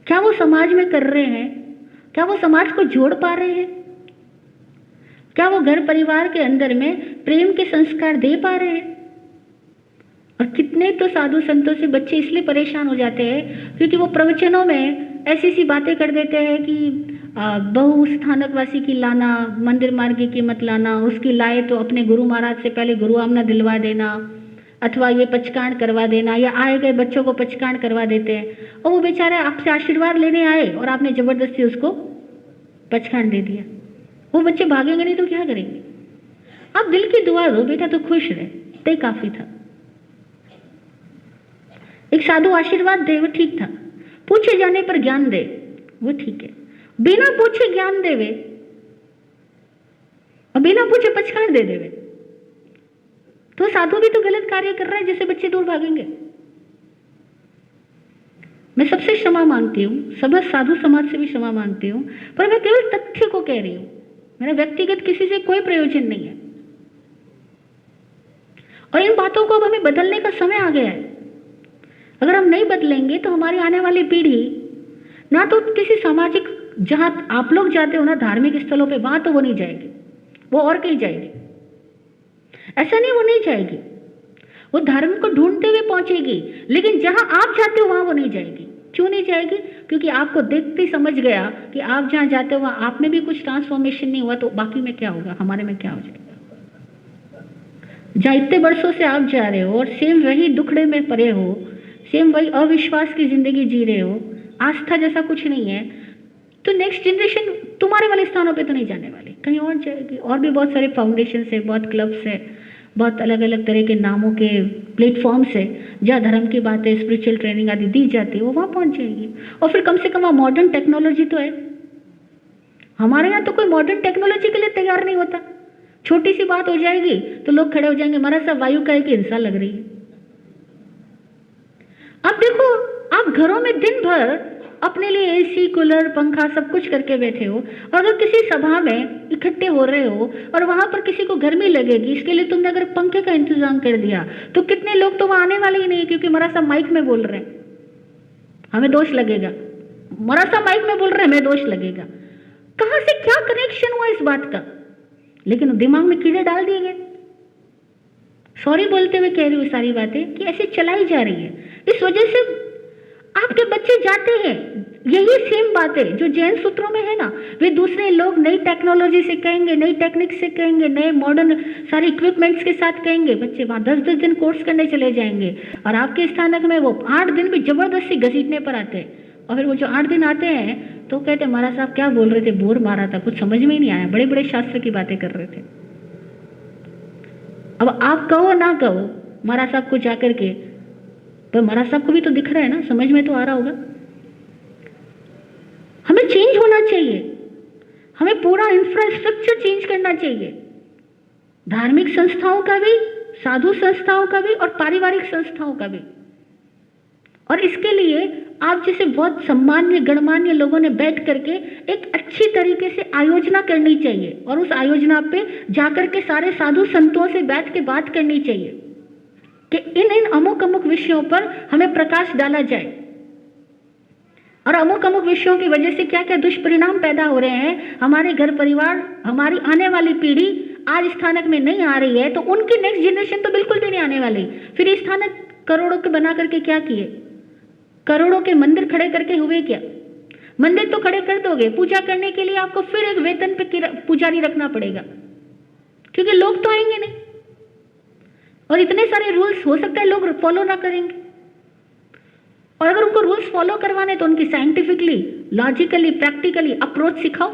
क्या वो समाज में कर रहे हैं, क्या वो समाज को जोड़ पा रहे हैं, क्या वो घर परिवार के अंदर में प्रेम के संस्कार दे पा रहे हैं। और कितने तो साधु संतों से बच्चे इसलिए परेशान हो जाते हैं क्योंकि वो प्रवचनों में ऐसी सी बातें कर देते हैं कि बहु स्थानकवासी की लाना, मंदिर मार्गी की मत लाना, उसकी लाए तो अपने गुरु महाराज से पहले गुरु आमना दिलवा देना, अथवा ये पचकांड करवा देना, या आए गए बच्चों को पचकांड करवा देते हैं। और वो बेचारे आपसे आशीर्वाद लेने आए और आपने जबरदस्ती उसको पचकांड दे दिया। वो बच्चे भागेंगे नहीं तो क्या करेंगे? आप दिल की दुआ दो, बेटा तो खुश रहे, ते काफी था। एक साधु आशीर्वाद दे, वो ठीक था। पूछे जाने पर ज्ञान दे, वो ठीक है। बिना पूछे ज्ञान देवे और बिना पूछे पचकांड दे देवे तो साधु भी तो गलत कार्य कर रहा है, जिससे बच्चे दूर भागेंगे। मैं सबसे क्षमा मांगती हूँ, सब साधु समाज से भी क्षमा मांगती हूँ, पर मैं केवल तथ्य को कह रही हूँ, मेरा व्यक्तिगत किसी से कोई प्रयोजन नहीं है। और इन बातों को अब हमें बदलने का समय आ गया है। अगर हम नहीं बदलेंगे तो हमारी आने वाली पीढ़ी ना तो किसी सामाजिक, जहां आप लोग जाते हो ना धार्मिक स्थलों पे, वहां तो वो नहीं जाएगी, वो और कहीं जाएगी। ऐसा नहीं वो नहीं जाएगी, वो धर्म को ढूंढते हुए पहुंचेगी, लेकिन जहां आप जाते हो वहां वो नहीं जाएगी। क्यों नहीं जाएगी? क्योंकि आपको देखते ही समझ गया कि आप जहां जाते हो वहां आप में भी कुछ ट्रांसफॉर्मेशन नहीं हुआ, तो बाकी में क्या होगा, हमारे में क्या हो जाएगा। जहां इतने वर्षों से आप जा रहे हो और सेम वही दुखड़े में पड़े हो, सेम वही अविश्वास की जिंदगी जी रहे हो, आस्था जैसा कुछ नहीं है, तो नेक्स्ट जनरेशन तुम्हारे वाले स्थानों पे तो नहीं जाने वाली, कहीं और जाएगी। और भी बहुत सारे फाउंडेशन है, बहुत क्लब्स है, बहुत अलग अलग तरह के नामों के प्लेटफॉर्म्स है, जहाँ धर्म की बातें, स्पिरिचुअल ट्रेनिंग आदि दी जाती है, वो वहाँ पहुँच जाएगी। और फिर कम से कम वहाँ मॉडर्न टेक्नोलॉजी तो है। हमारे यहाँ तो कोई मॉडर्न टेक्नोलॉजी के लिए तैयार नहीं होता। छोटी सी बात हो जाएगी तो लोग खड़े हो जाएंगे, महाराज साहब वायु का एक हिंसा लग रही है। अब देखो, आप घरों में दिन भर अपने लिए एसी, कूलर, पंखा सब कुछ करके बैठे हो, और अगर किसी सभा में इकट्ठे हो रहे हो और वहां पर किसी को गर्मी लगेगी, इसके लिए तुमने अगर पंखे का इंतजाम कर दिया तो कितने लोग तो वहां आने वाले ही नहीं, क्योंकि महाराज साहब माइक में बोल रहे हैं, हमें दोष लगेगा। महाराज साहब माइक में बोल रहे हैं, हमें दोष लगेगा। कहां से क्या कनेक्शन हुआ इस बात का? लेकिन दिमाग में कीड़े डाल दिए गए। सॉरी बोलते हुए कह रही हूँ सारी बातें कि ऐसे चलाई जा रही है। इस वजह से आपके बच्चे जाते हैं, यही सेम बातें जो जैन सूत्रों में है ना, वे दूसरे लोग नई टेक्नोलॉजी से कहेंगे, नई टेक्निक से कहेंगे, नए मॉडर्न सारे इक्विपमेंट्स के साथ कहेंगे। बच्चे वहां 10-10 दिन कोर्स करने चले जाएंगे, और आपके स्थानक में वो 8 दिन भी जबरदस्ती घसीटने पर आते हैं। और फिर वो जो 8 दिन आते हैं तो कहते हैं, महाराज साहब क्या बोल रहे थे, बोर मारा था, कुछ समझ में ही नहीं आया, बड़े बड़े शास्त्र की बातें कर रहे थे। अब आप कहो ना कहो, महाराज साहब को जाकर के पर महाराज साहब को भी तो दिख रहा है ना, समझ में तो आ रहा होगा। हमें चेंज होना चाहिए, हमें पूरा इंफ्रास्ट्रक्चर चेंज करना चाहिए, धार्मिक संस्थाओं का भी, साधु संस्थाओं का भी और पारिवारिक संस्थाओं का भी। और इसके लिए आप जैसे बहुत सम्मान्य गणमान्य लोगों ने बैठ करके एक अच्छी तरीके से आयोजना करनी चाहिए और उस आयोजना पे जाकर के सारे साधु संतों से बैठ के बात करनी चाहिए कि इन अमुक अमुक विषयों पर हमें प्रकाश डाला जाए और अमुक अमुक विषयों की वजह से क्या क्या दुष्परिणाम पैदा हो रहे हैं, हमारे घर परिवार, हमारी आने वाली पीढ़ी आज स्थानक में नहीं आ रही है तो उनकी नेक्स्ट जनरेशन तो बिल्कुल भी नहीं आने वाली। फिर स्थानक करोड़ों के बना करके क्या किए, करोड़ों के मंदिर खड़े करके हुए क्या? मंदिर तो खड़े कर दोगे, पूजा करने के लिए आपको फिर एक वेतन पे पुजारी रखना पड़ेगा क्योंकि लोग तो आएंगे नहीं और इतने सारे रूल्स हो सकता है लोग फॉलो ना करेंगे। और अगर उनको रूल्स फॉलो करवाने तो उनकी साइंटिफिकली, लॉजिकली, प्रैक्टिकली अप्रोच सिखाओ।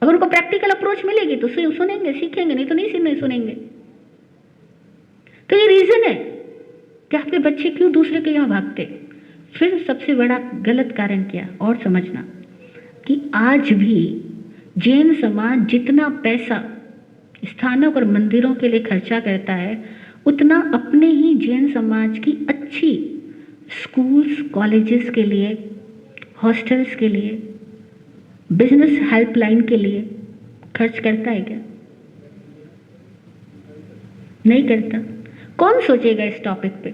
अगर उनको प्रैक्टिकल अप्रोच मिलेगी तो सुनेंगे, सीखेंगे, नहीं तो नहीं सुनेंगे। तो ये रीजन है कि आपके बच्चे क्यों दूसरे के यहां भागते। फिर सबसे बड़ा गलत कारण क्या और समझना कि आज भी जैन समाज जितना पैसा स्थानक और मंदिरों के लिए खर्चा करता है उतना अपने ही जैन समाज की अच्छी स्कूल्स, कॉलेजेस के लिए, हॉस्टल्स के लिए, बिजनेस हेल्पलाइन के लिए खर्च करता है क्या? नहीं करता। कौन सोचेगा इस टॉपिक पे?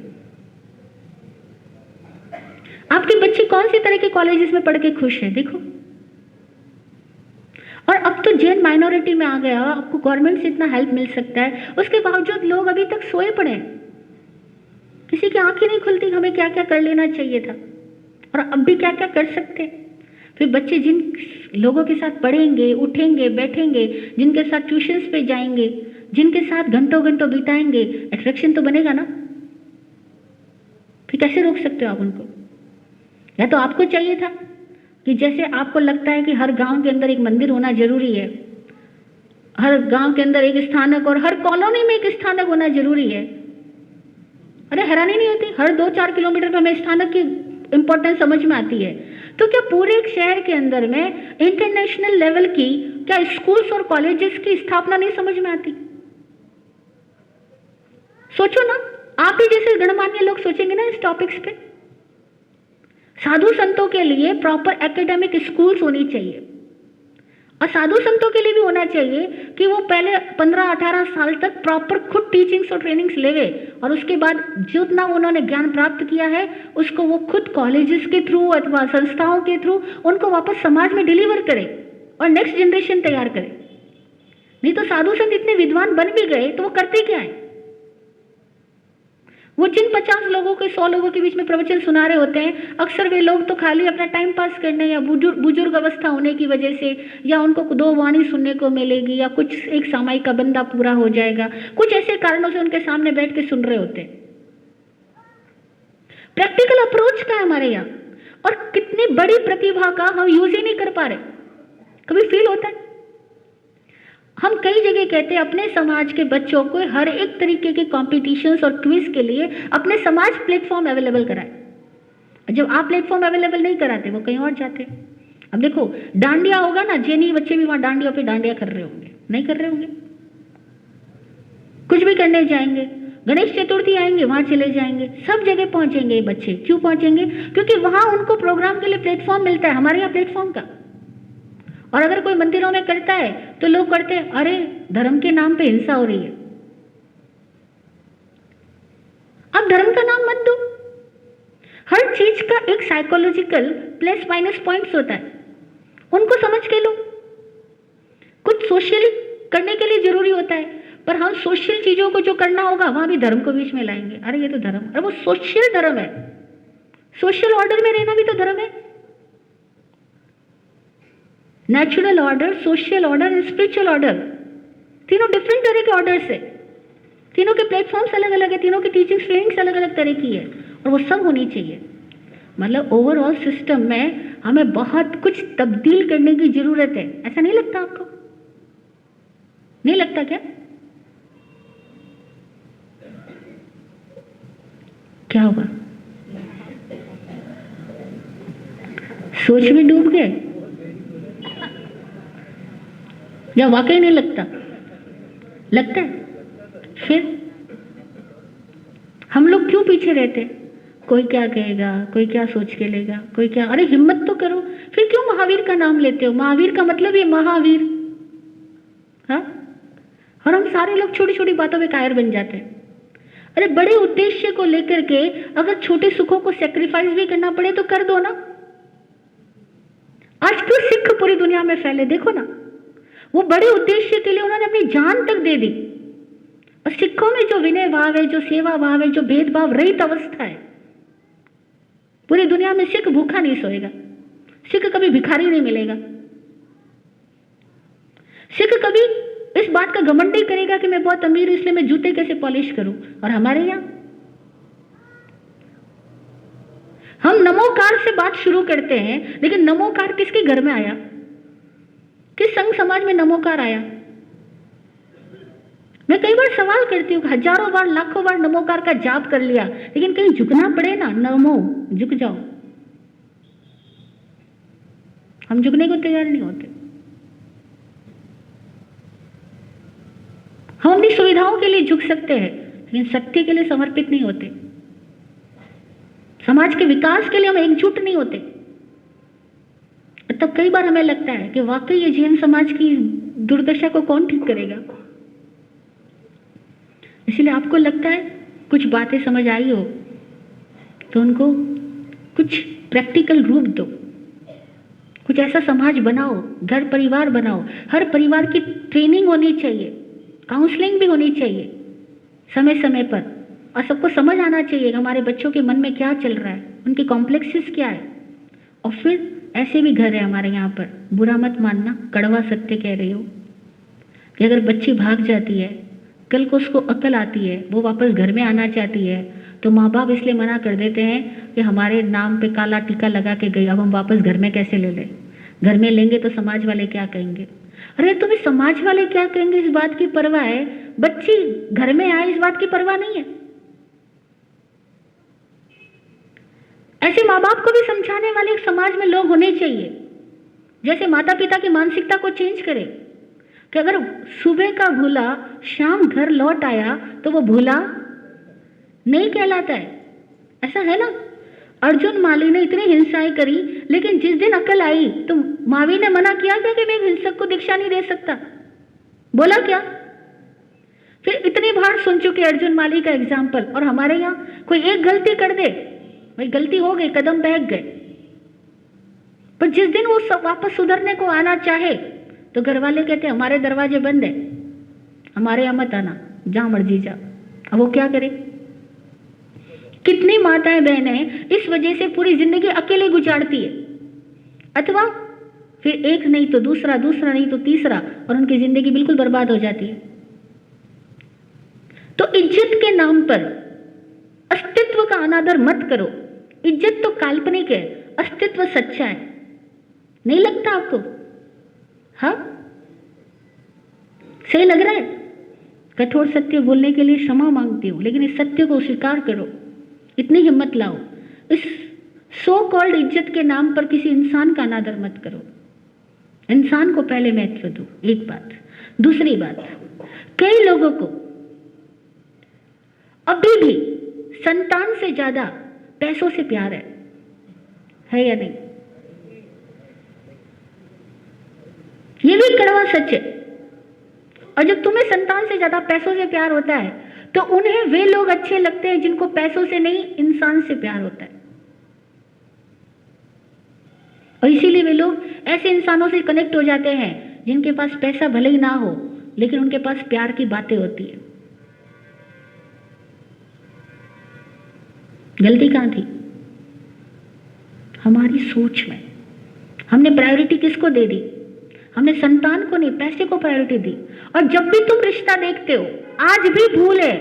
आपके बच्चे कौन सी तरह के कॉलेजेस में पढ़ के खुश हैं? देखो, और अब तो जैन माइनॉरिटी में आ गया, आपको गवर्नमेंट से इतना हेल्प मिल सकता है, उसके बावजूद लोग अभी तक सोए पड़े हैं। किसी की आंखें नहीं खुलती हमें क्या क्या कर लेना चाहिए था और अब भी क्या क्या कर सकते हैं। फिर बच्चे जिन लोगों के साथ पढ़ेंगे, उठेंगे, बैठेंगे, जिनके साथ ट्यूशंस पे जाएंगे, जिनके साथ घंटों घंटों बिताएंगे, अट्रैक्शन तो बनेगा ना। फिर कैसे रोक सकते हो आप उनको? या तो आपको चाहिए था कि जैसे आपको लगता है कि हर गांव के अंदर एक मंदिर होना जरूरी है, हर गांव के अंदर एक स्थानक और हर कॉलोनी में एक स्थानक होना जरूरी है। अरे हैरानी नहीं होती, हर 2-4 किलोमीटर पर हमें स्थानक की इंपॉर्टेंस समझ में आती है। तो क्या पूरे एक शहर के अंदर में इंटरनेशनल लेवल की क्या स्कूल्स और कॉलेजेस की स्थापना नहीं समझ में आती? सोचो ना, आप ही जैसे गणमान्य लोग सोचेंगे ना इस टॉपिक्स पे। साधु संतों के लिए प्रॉपर एकेडमिक स्कूल्स होनी चाहिए और साधु संतों के लिए भी होना चाहिए कि वो पहले 15-18 साल तक प्रॉपर खुद टीचिंग्स और ट्रेनिंग्स लेवे और उसके बाद जितना उन्होंने ज्ञान प्राप्त किया है उसको वो खुद कॉलेजेस के थ्रू अथवा संस्थाओं के थ्रू उनको वापस समाज में डिलीवर करे और नेक्स्ट जनरेशन तैयार करे। नहीं तो साधु संत इतने विद्वान बन भी गए तो वो करते क्या है? वो जिन 50 लोगों के 100 लोगों के बीच में प्रवचन सुना रहे होते हैं, अक्सर वे लोग तो खाली अपना टाइम पास करने या बुजुर्ग अवस्था होने की वजह से या उनको 2 वाणी सुनने को मिलेगी या कुछ एक सामायिक का बंदा पूरा हो जाएगा, कुछ ऐसे कारणों से उनके सामने बैठ के सुन रहे होते हैं। प्रैक्टिकल अप्रोच का है हमारे यहाँ और कितनी बड़ी प्रतिभा का हम यूज ही नहीं कर पा रहे। कभी फील होता है? हम कई जगह कहते हैं अपने समाज के बच्चों को हर एक तरीके के कॉम्पिटिशन्स और क्विज के लिए अपने समाज प्लेटफॉर्म अवेलेबल कराए। जब आप प्लेटफॉर्म अवेलेबल नहीं कराते वो कहीं और जाते हैं। अब देखो, डांडिया होगा ना, जैनी बच्चे भी वहां डांडिया पे डांडिया कर रहे होंगे, नहीं कर रहे होंगे, कुछ भी करने जाएंगे, गणेश चतुर्थी आएंगे वहां चले जाएंगे, सब जगह पहुंचेंगे ये बच्चे। क्यों पहुंचेंगे? क्योंकि वहां उनको प्रोग्राम के लिए प्लेटफॉर्म मिलता है, हमारे यहाँ प्लेटफॉर्म का। और अगर कोई मंदिरों में करता है तो लोग करते हैं, अरे धर्म के नाम पे हिंसा हो रही है। अब धर्म का नाम मत दो। हर चीज का एक साइकोलॉजिकल प्लस माइनस पॉइंट्स होता है, उनको समझ के लो। कुछ सोशली करने के लिए जरूरी होता है, पर हम सोशल चीजों को जो करना होगा वहां भी धर्म को बीच में लाएंगे। अरे ये तो धर्म, अरे वो सोशल धर्म है, सोशल ऑर्डर में रहना भी तो धर्म है। Natural order, social order, spiritual order, तीनों डिफरेंट तरह के ऑर्डर्स है, तीनों के प्लेटफॉर्म्स अलग अलग है, तीनों की टीचिंग ट्रेनिंग्स अलग अलग तरह की है और वो सब होनी चाहिए। मतलब ओवरऑल सिस्टम में हमें बहुत कुछ तब्दील करने की जरूरत है। ऐसा नहीं लगता आपको? नहीं लगता क्या? क्या होगा? सोच में डूब गए या वाकई नहीं लगता? लगता है। फिर हम लोग क्यों पीछे रहते? कोई क्या कहेगा, कोई क्या सोच के लेगा, कोई क्या, अरे हिम्मत तो करो। फिर क्यों महावीर का नाम लेते हो? महावीर का मतलब ये महावीर, हाँ? और हम सारे लोग छोटी छोटी बातों में कायर बन जाते हैं। अरे बड़े उद्देश्य को लेकर के अगर छोटे सुखों को सेक्रीफाइस भी करना पड़े तो कर दो ना। आज क्यों सिख पूरी दुनिया में फैले, देखो ना, वो बड़े उद्देश्य के लिए उन्होंने अपनी जान तक दे दी। और सिखों में जो विनय भाव है, जो सेवा भाव है, जो भेदभाव रहित अवस्था है, पूरी दुनिया में सिख भूखा नहीं सोएगा, सिख कभी भिखारी नहीं मिलेगा, सिख कभी इस बात का घमंड नहीं करेगा कि मैं बहुत अमीर हूं इसलिए मैं जूते कैसे पॉलिश करूं। और हमारे यहां हम नमोकार से बात शुरू करते हैं, लेकिन नमोकार किसके घर में आया? किस संघ समाज में नमोकार आया? मैं कई बार सवाल करती हूँ, हजारों बार लाखों बार नमोकार का जाप कर लिया, लेकिन कहीं झुकना पड़े ना, नमो, झुक जाओ। हम झुकने को तैयार नहीं होते। हम अपनी सुविधाओं के लिए झुक सकते हैं, लेकिन सत्य के लिए समर्पित नहीं होते। समाज के विकास के लिए हम एकजुट नहीं होते। तब कई बार हमें लगता है कि वाकई ये जैन समाज की दुर्दशा को कौन ठीक करेगा। इसलिए आपको लगता है कुछ बातें समझ आई हो तो उनको कुछ प्रैक्टिकल रूप दो, कुछ ऐसा समाज बनाओ, घर परिवार बनाओ। हर परिवार की ट्रेनिंग होनी चाहिए, काउंसलिंग भी होनी चाहिए समय समय पर, और सबको समझ आना चाहिए कि हमारे बच्चों के मन में क्या चल रहा है, उनके कॉम्प्लेक्सेस क्या है। और फिर ऐसे भी घर है हमारे यहाँ पर, बुरा मत मानना, कड़वा सत्य कह रही हो, कि अगर बच्ची भाग जाती है, कल को उसको अकल आती है, वो वापस घर में आना चाहती है, तो माँ बाप इसलिए मना कर देते हैं कि हमारे नाम पे काला टीका लगा के गई, अब हम वापस घर में कैसे ले लें? घर में लेंगे तो समाज वाले क्या कहेंगे? अरे तुम्हें समाज वाले क्या कहेंगे इस बात की परवाह है, बच्ची घर में आए इस बात की परवाह नहीं है। ऐसे माँ बाप को भी समझाने वाले एक समाज में लोग होने चाहिए, जैसे माता पिता की मानसिकता को चेंज करे कि अगर सुबह का भूला शाम घर लौट आया तो वो भूला नहीं कहलाता है। ऐसा है ना, अर्जुन माली ने इतनी हिंसाएं करी, लेकिन जिस दिन अकल आई तो मावी ने मना किया क्या कि मैं हिंसक को दीक्षा नहीं दे सकता? बोला क्या? फिर इतनी बार सुन चुके अर्जुन माली का एग्जाम्पल। और हमारे यहाँ कोई एक गलती कर दे, भाई गलती हो गई, कदम बहक गए, पर जिस दिन वो सब वापस सुधरने को आना चाहे तो घर वाले कहते हमारे दरवाजे बंद है, हमारे यहाँ मत आना, जहां मर्जी जा। अब वो क्या करे? कितनी माताएं बहनें इस वजह से पूरी जिंदगी अकेले गुजारती है, अथवा फिर एक नहीं तो दूसरा, दूसरा नहीं तो तीसरा, और उनकी जिंदगी बिल्कुल बर्बाद हो जाती है। तो इज्जत के नाम पर अस्तित्व का अनादर मत करो। इज्जत तो काल्पनिक है, अस्तित्व सच्चा है। नहीं लगता आपको? हाँ, सही लग रहा है? कठोर सत्य बोलने के लिए क्षमा मांगती हूं, लेकिन इस सत्य को स्वीकार करो, इतनी हिम्मत लाओ। इस सो कॉल्ड इज्जत के नाम पर किसी इंसान का अनादर मत करो। इंसान को पहले महत्व दो, एक बात। दूसरी बात, कई लोगों को अभी भी संतान से ज्यादा पैसों से प्यार है या नहीं? ये भी कड़वा सच है। और जब तुम्हें संतान से ज्यादा पैसों से प्यार होता है तो उन्हें वे लोग अच्छे लगते हैं जिनको पैसों से नहीं, इंसान से प्यार होता है। और इसीलिए वे लोग ऐसे इंसानों से कनेक्ट हो जाते हैं जिनके पास पैसा भले ही ना हो, लेकिन उनके पास प्यार की बातें होती है। गलती कहां थी? हमारी सोच में। हमने प्रायोरिटी किसको दे दी? हमने संतान को नहीं, पैसे को प्रायोरिटी दी। और जब भी तुम रिश्ता देखते हो, आज भी भूल है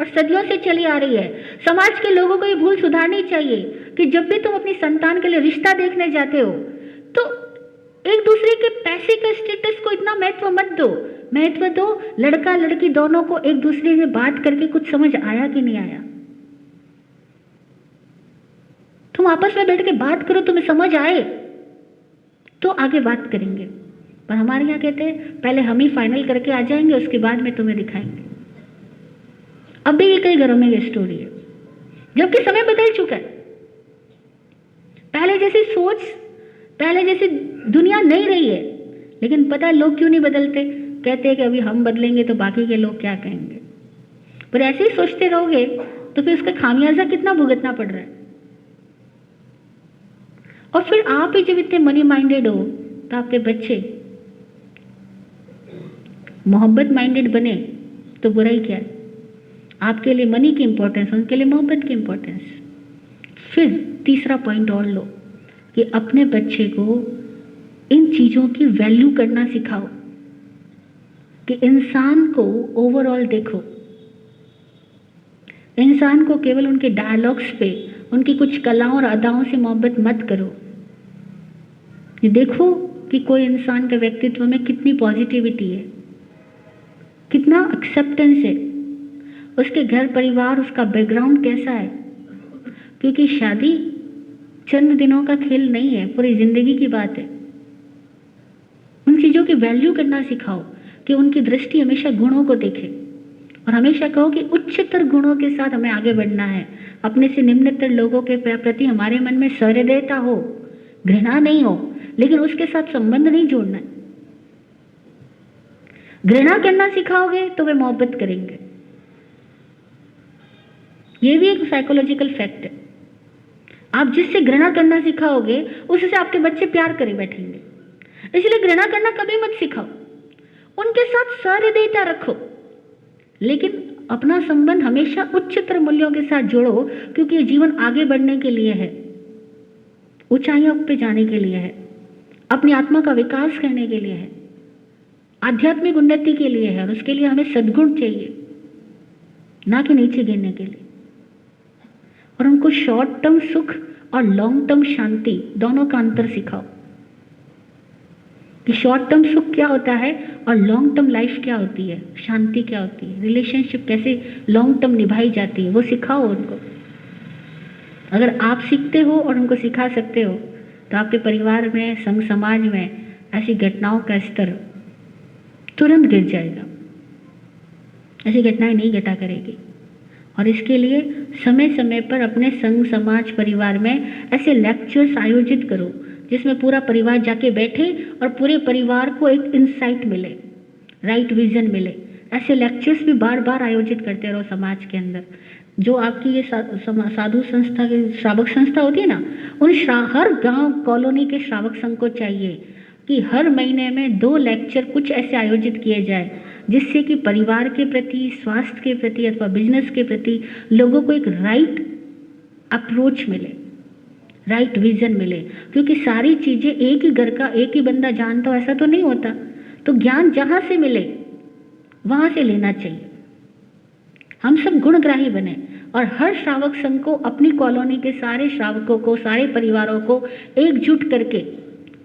और सदियों से चली आ रही है, समाज के लोगों को ये भूल सुधारनी चाहिए कि जब भी तुम अपनी संतान के लिए रिश्ता देखने जाते हो तो एक दूसरे के पैसे के स्टेटस को इतना महत्व मत दो। महत्व दो लड़का लड़की दोनों को एक दूसरे से बात करके कुछ समझ आया कि नहीं आया। तुम आपस में बैठ के बात करो, तुम्हें समझ आए तो आगे बात करेंगे। पर हमारे यहाँ कहते हैं पहले हम ही फाइनल करके आ जाएंगे, उसके बाद में तुम्हें दिखाएंगे। अब भी कई घरों में ये स्टोरी है, जबकि समय बदल चुका है। पहले जैसी सोच, पहले जैसी दुनिया नहीं रही है, लेकिन पता है लोग क्यों नहीं बदलते? कहते हैं कि अभी हम बदलेंगे तो बाकी के लोग क्या कहेंगे। पर ऐसे ही सोचते रहोगे तो फिर उसका खामियाजा कितना भुगतना पड़ रहा है। और फिर आप ही जब इतने मनी माइंडेड हो तो आपके बच्चे मोहब्बत माइंडेड बने तो बुराई क्या है? आपके लिए मनी की इंपॉर्टेंस, उनके लिए मोहब्बत की इंपॉर्टेंस। फिर तीसरा पॉइंट और लो कि अपने बच्चे को इन चीज़ों की वैल्यू करना सिखाओ, कि इंसान को ओवरऑल देखो। इंसान को केवल उनके डायलॉग्स पे, उनकी कुछ कलाओं और अदाओं से मोहब्बत मत करो। ये देखो कि कोई इंसान के व्यक्तित्व में कितनी पॉजिटिविटी है, कितना एक्सेप्टेंस है, उसके घर परिवार, उसका बैकग्राउंड कैसा है। क्योंकि शादी चंद दिनों का खेल नहीं है, पूरी जिंदगी की बात है। उन चीज़ों की वैल्यू करना सिखाओ कि उनकी दृष्टि हमेशा गुणों को देखे, और हमेशा कहो कि उच्चतर गुणों के साथ हमें आगे बढ़ना है। अपने से निम्नतर लोगों के प्रति हमारे मन में सहृदयता हो, घृणा नहीं हो, लेकिन उसके साथ संबंध नहीं जोड़ना है। घृणा करना सिखाओगे तो वे मोहब्बत करेंगे। ये भी एक साइकोलॉजिकल फैक्ट है। आप जिससे घृणा करना सिखाओगे उससे आपके बच्चे प्यार करे बैठेंगे। इसलिए घृणा करना कभी मत सिखाओ, उनके साथ सहृदयता रखो, लेकिन अपना संबंध हमेशा उच्चतर मूल्यों के साथ जोड़ो, क्योंकि ये जीवन आगे बढ़ने के लिए है, ऊंचाइयों पे जाने के लिए है, अपनी आत्मा का विकास करने के लिए है, आध्यात्मिक उन्नति के लिए है। और उसके लिए हमें सद्गुण चाहिए, ना कि नीचे गिरने के लिए। और उनको शॉर्ट टर्म सुख और लॉन्ग टर्म शांति दोनों का अंतर सिखाओ, कि शॉर्ट टर्म सुख क्या होता है और लॉन्ग टर्म लाइफ क्या होती है, शांति क्या होती है, रिलेशनशिप कैसे लॉन्ग टर्म निभाई जाती है, वो सिखाओ उनको। अगर आप सीखते हो और उनको सिखा सकते हो तो आपके परिवार में, संघ समाज में ऐसी घटनाओं का स्तर तुरंत गिर जाएगा। ऐसी घटनाएं नहीं घटा करेगी। और इसके लिए समय समय पर अपने संघ समाज परिवार में ऐसे लेक्चर्स आयोजित करो जिसमें पूरा परिवार जाके बैठे और पूरे परिवार को एक इंसाइट मिले, राइट विजन मिले। ऐसे लेक्चर्स भी बार बार आयोजित करते रहो समाज के अंदर। जो आपकी ये साधु संस्था की श्रावक संस्था होती है ना, उन हर गांव कॉलोनी के श्रावक संघ को चाहिए कि हर महीने में 2 लेक्चर कुछ ऐसे आयोजित किए जाए जिससे कि परिवार के प्रति, स्वास्थ्य के प्रति अथवा बिजनेस के प्रति लोगों को एक राइट अप्रोच मिले, राइट विजन मिले। क्योंकि सारी चीज़ें एक ही घर का एक ही बंदा जानता हो ऐसा तो नहीं होता। तो ज्ञान जहाँ से मिले वहाँ से लेना चाहिए। हम सब गुणग्राही बने और हर श्रावक संघ को अपनी कॉलोनी के सारे श्रावकों को, सारे परिवारों को एकजुट करके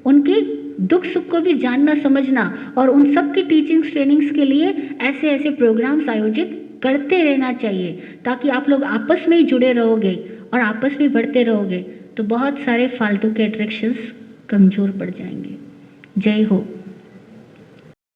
उनके दुख सुख को भी जानना, समझना और उन सब की टीचिंग्स, ट्रेनिंग्स के लिए ऐसे ऐसे प्रोग्राम्स आयोजित करते रहना चाहिए, ताकि आप लोग आपस में ही जुड़े रहोगे और आपस में बढ़ते रहोगे तो बहुत सारे फालतू के अट्रैक्शंस कमज़ोर पड़ जाएंगे। जय हो।